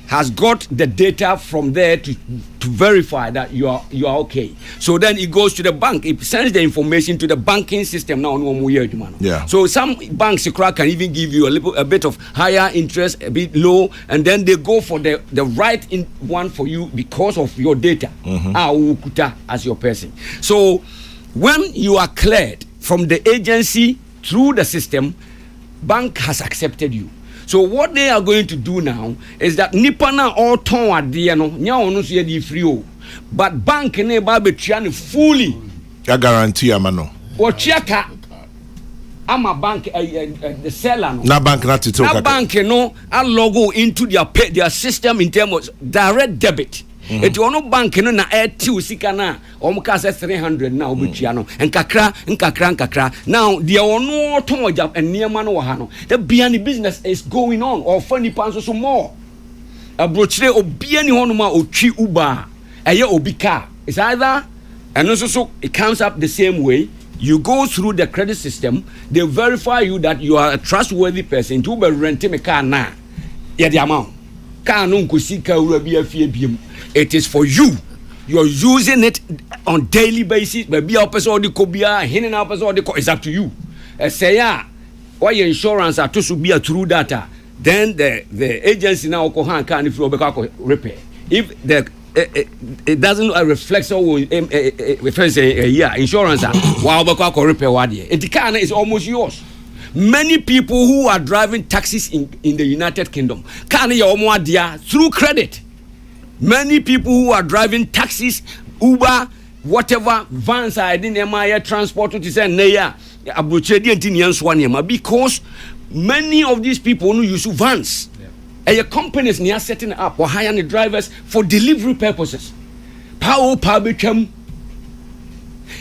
has got the data from there to verify that you are okay. So then it goes to the bank. It sends the information to the banking system now. Yeah. So some banks can even give you a bit of higher interest, a bit low, and then they go for the right one for you because of your data. As your person. So when you are cleared from the agency through the system, bank has accepted you. So what they are going to do now is that Nipana or Tonwa Diano, Nyaono Yedi Frio, but bank ne Babetrian fully. I guarantee Amano. Or Chiaka Ama bank the seller. Na bank not to talk. Na bank no a logo into their system in terms of direct debit. It no bank no na air two sika na omuka say 300 na obetua no nkakra now the ono ton job and niema no ha no the biani business is going on or funny panso so more abrochire obiani hono ma otwi uba eye obi car it's either and also it comes up the same way. You go through the credit system, they verify you that you are a trustworthy person to be renting a car now. Yeah, the amount. It is for you. You're using it on daily basis. Maybe our person the kobia, hidden our person the it's up to you. Say why your insurance are to be through data. Then the agency now can if you repair. If the it doesn't reflect so insurance wow repair what it can is almost yours. Many people who are driving taxis in the United Kingdom can through credit. Many people who are driving taxis, Uber, whatever vans are in MIA transport to say because many of these people who use vans. And your companies near setting up or hiring the drivers for delivery purposes. Power become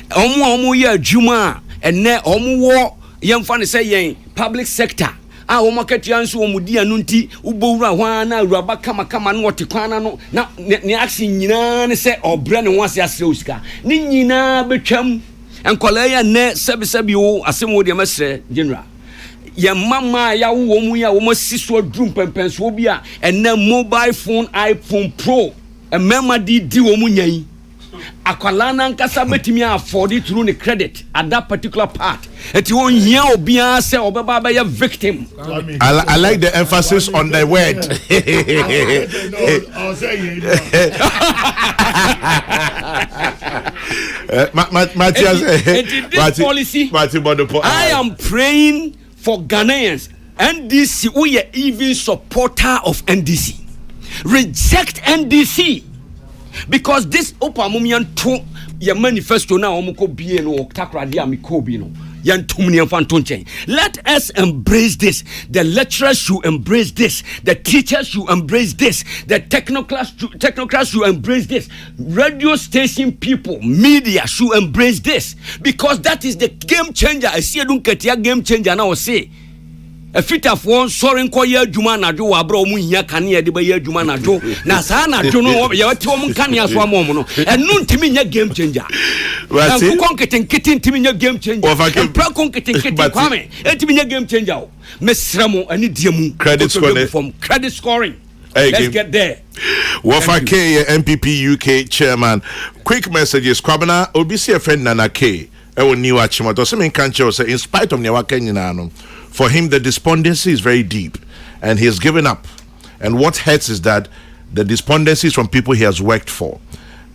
omu ya juma and ne omu young fan say public sector. Our market yansu omudi anunti ubora wana raba kama no tikwana no na ne action nyina ne say obre ne wase asreuska ni nyina betwam enkolaya ne sebi o asemo de mesre general ya mama ya wo mu ya wo masiso drum pempenso bia and na mobile phone iPhone Pro and mama di wo mu nyan akwala na nkasa betimi afford it through the credit at that particular part eti won hia obia say obeba ba ya victim. I like the emphasis on the word. I am praying for Ghanaians. NDC, we are even supporter of NDC. Reject NDC. Because this Opamumian to your manifesto now, let us embrace this. The lecturers should embrace this. The teachers should embrace this. The technocrats should embrace this. Radio station people, media should embrace this. Because that is the game changer. I see a game changer now. Say. A fit of one soaring koya jumana do abro munya kania de baye jumana do na sana do no ya tom kania so amomo and nun timi nya game changer and ku konketin kitin timi nya game changer and pra konketin kitin kwame timi nya game changer mesramo ani diemu credit scoring from credit scoring. Let's get there. Wafa K MPP UK chairman. Quick messages Kwabena obisi a friend Nana K e won new achimoto so men kan say in spite of nyawa kanyina no. For him, the despondency is very deep, and he has given up. And what hurts is that the despondency is from people he has worked for.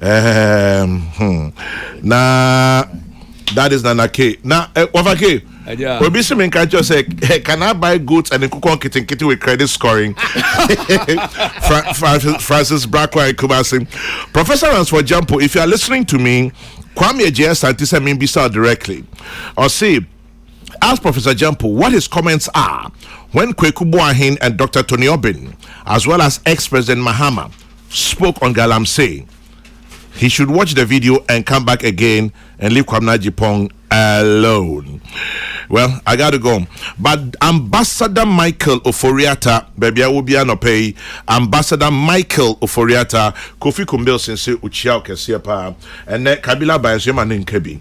Now, that is Nana K. Now, Wafake, Obisi me catch say can I buy goods and Kokrokoo kitty with credit scoring? Francis Brackway Kubasi. Professor Ransford Jampo, if you are listening to me, Kwame JS Santisa Mimbisa directly. Or say, ask Professor Jampo what his comments are when Kweku Boahin and Dr. Tony Obin, as well as ex-President Mahama, spoke on Galamsey. He should watch the video and come back again and leave Kwamna Jipong alone. Well, I gotta go. But Ambassador Michael Oforiata, baby, I will be no pay. Ambassador Michael Oforiata, Kofi Kumbil since Uchiao Kesiapa, and Kabila by Shema Ninkebi.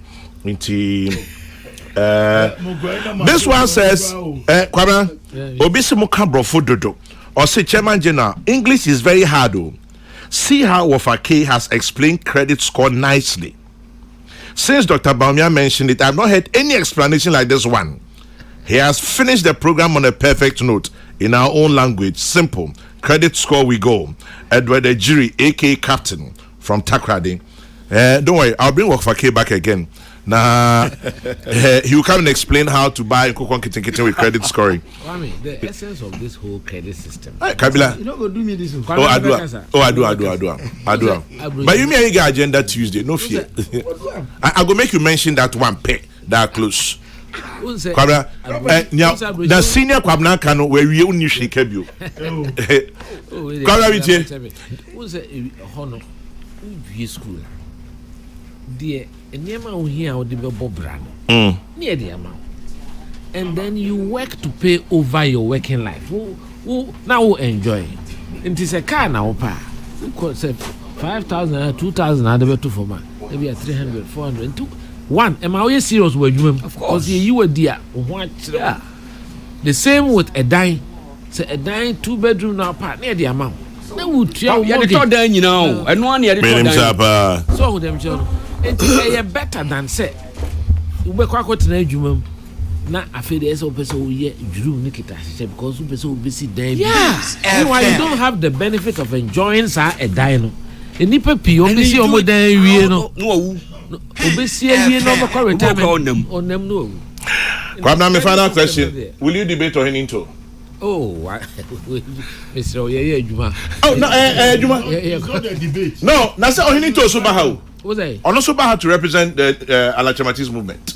This one says, Kwame, Obisi Mukabro Fudodo, or say Chairman General, English is very hard. See how Wofake has explained credit score nicely. Since Dr. Baumia mentioned it, I've not heard any explanation like this one. He has finished the program on a perfect note in our own language. Simple. Credit score we go. Edward Ejiri, aka Captain from Takrady. Don't worry, I'll bring Wofake back again. Nah, he will come and explain how to buy Kokrokoo Kitchen with credit scoring. The essence of this whole credit system. Kabila. You not go do me this. I do. But you may get agenda Tuesday, no fear. I go make you mention that one pay that close. Kabila, the senior Kwabna Kano where we only shake you. Kabila, we say. Who's a honor? Who school? Dear. And near the amount, and then you work to pay over your working life. Who now enjoy it? It is a car now, pa. 5,000, 2,000, I never two for man. Maybe a 300, 400, 2. One, am I always serious with you? Of course, you were dear. What? Yeah. The same with a dime. Say a dime 2-bedroom now, part near the amount. Now would you know, and 1 year. So with them, children. It's better than say. You be quite na adwuma na afede ese opese o ye dwuru nikita because opese o besi dan. Yes. Why you don't have the benefit of enjoying a dino. Enipa pi opese o mo dan wie no. No obesi wie no be kwa retirement. Onem no. Kwabna, my final question. Will you debate or into? Oh, Mr. Oye adwuma. Oh no, adwuma. It's not a debate. No, na say ohini so ba how. What's that? Also, had to represent the Alachamatis movement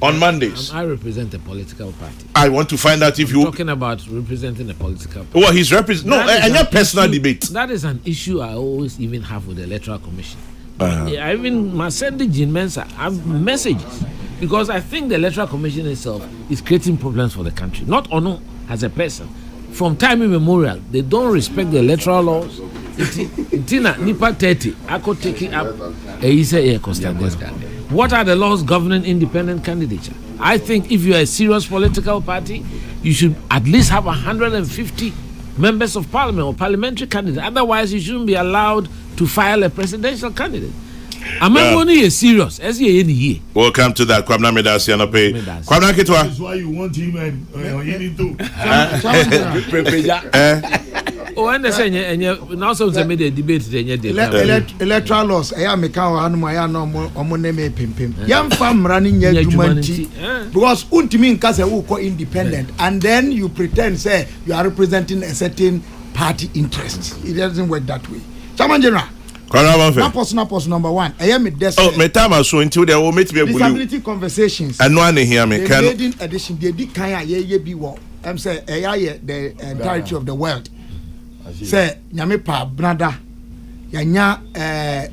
on Mondays. I represent a political party. I want to find out if you talking about representing a political party. Well, he's and your personal debate. That is an issue I always even have with the Electoral Commission. I even send the Mensa have messages because I think the Electoral Commission itself is creating problems for the country. Not Ono as a person. From time immemorial, they don't respect the electoral laws. Tina Nipa 30, I could take it up. What are the laws governing independent candidature? I think if you are a serious political party, you should at least have 150 members of parliament or parliamentary candidates. Otherwise, you shouldn't be allowed to file a presidential candidate. I'm only serious. Welcome to that. Kwamna Medasi Anope. Kwamna Kitwa. That's why you want him and you need to. Oh, and the same, and now so they made a debate. Electoral laws. I am a cow animal. I am no name pimpim. Young farm running your humanity because Untimin Casa will call independent, and then you pretend say you are representing a certain party interest. It doesn't work that way. Chairman General. Person number one. I am a desk. Oh, my time so until they will meet me. Disability conversations. And one hear me. The maiden edition. They did kaya ye be war. I'm say the entirety of the world. Say nyame pa brada. Yanya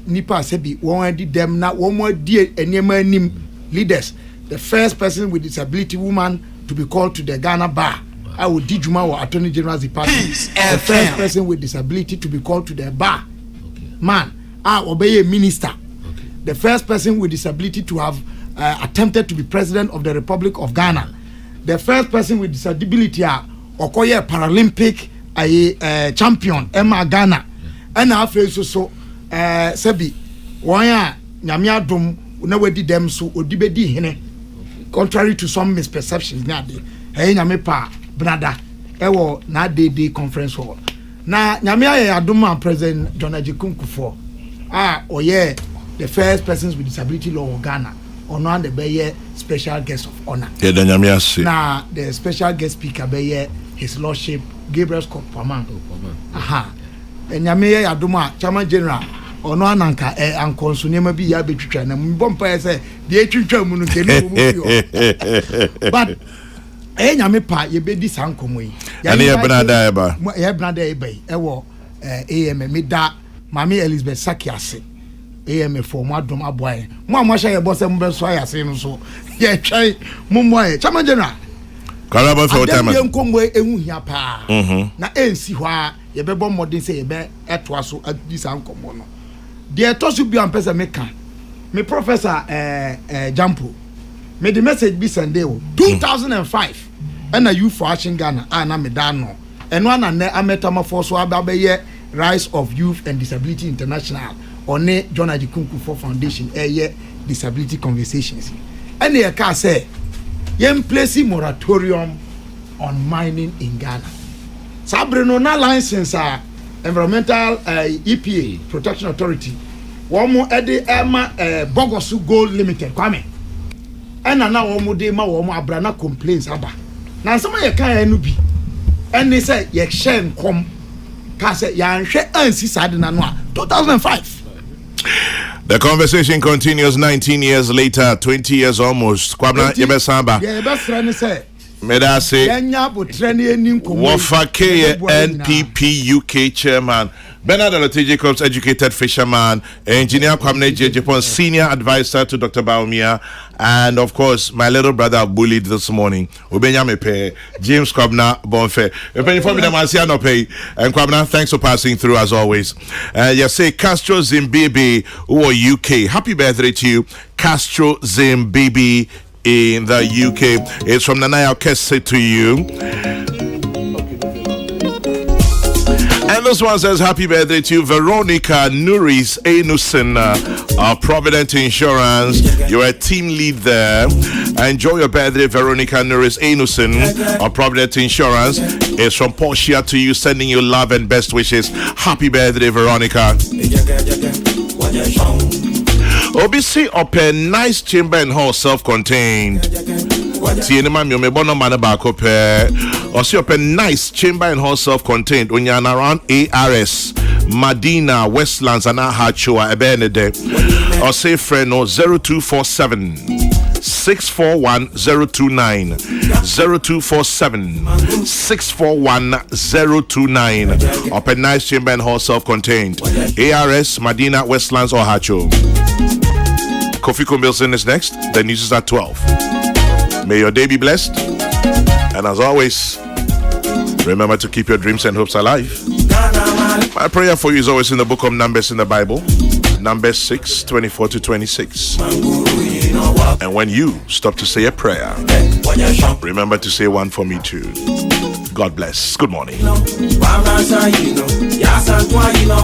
nipa sebi. One did them na one more dear enema nim leaders. The first person with disability woman to be called to the Ghana bar. I would Dijuma or Attorney General's department. The first person with disability to be called to the bar. Man, obey a minister. Okay. The first person with disability to have attempted to be president of the Republic of Ghana. The first person with disability okoye Paralympic champion Emma Ghana. And I feel so Sebi wanya nyamia dum na wedi dem so odibedi hene. Contrary to some misperceptions nyade. Hey nyame pa brada ewo na day conference hall. Na nyamia ye adoma President John Ajikunku for the first persons with disability law of Ghana ɔno and the special guest of honor. Yeah, Danyamiasi. Now the special guest speaker be His Lordship Gabriel Scott Paman. Aha. Enyame ya adoma Chairman General ɔno ananka ankonso nema bi ya betwitwa na mbompa say de etwitwa mu no kene mu bi. But enyame pa ye bedi sankomo yi. Ani ye brada eba. Ye brada eba yi ewo AM meda Mami Elizabeth Sakiase. AM for mo adom aboa mo amahye ye bosse mo be so ayase no so ye twai mo mo ye Chairman General Kalaba for time ye nkomwe ehu hia pa na ensi hɔ a ye be bɔ modern say ye be etoa so adisa nkomo no de to so bi ampesa meka me professor Jampo me the message bi Sunday 2005 and a youth for action Ghana na me dan no eno ana ne ametamafo so aba ye Rise of Youth and Disability International on John Ajikunku for Foundation disability conversations. And they can say, "Yem place moratorium on mining in Ghana." Sabrino na license environmental EPA Protection Authority. One more edi Emma Bogosu Gold Limited kwame. And na one more de ma one more abrana complaints aba. Na some ye kan enubi. And they say ye share come. Kase ya nhwe ansi sade na no 2005. The conversation continues 19 years later, 20 years almost. Kwabna yebesamba. Yeah, yebesra ni say. Meda say. Yenya botre ni eni nkomo. Wafake NPP UK chairman. Bernard Alote Jacobs, educated fisherman, engineer Kwamne J. Japan, senior advisor to Dr. Baumia, and of course, my little brother bullied this morning. Ubenyamepe, James Kwabna Bonfe. And Kwabna, thanks for passing through as always. You say Castro Zimbibi, who are UK. Happy birthday to you, Castro Zimbibi in the UK. It's from Nanaya Kesse to you. And this one says, happy birthday to Veronica Nuris Enusin of Provident Insurance. You're a team lead there. Enjoy your birthday, Veronica Nuris Enusin of Provident Insurance. It's from Portia to you, sending you love and best wishes. Happy birthday, Veronica. OBC up a nice chamber and hall, self-contained. Tienema mi omebono mana bako pe. Osi up a nice chamber and hall self-contained. Unyana around ARS, Madina, Westlands, and Ahachua Ebenede. Osi freno 0247 641 029 0247 641 029. Up a nice chamber and hall self-contained. ARS, Madina, Westlands, or Hacho. Kofi Kumbilson is next. The news is at 12. May your day be blessed. And as always, remember to keep your dreams and hopes alive. My prayer for you is always in the book of Numbers in the Bible. Numbers 6, 24 to 26. And when you stop to say a prayer, remember to say one for me too. God bless. Good morning.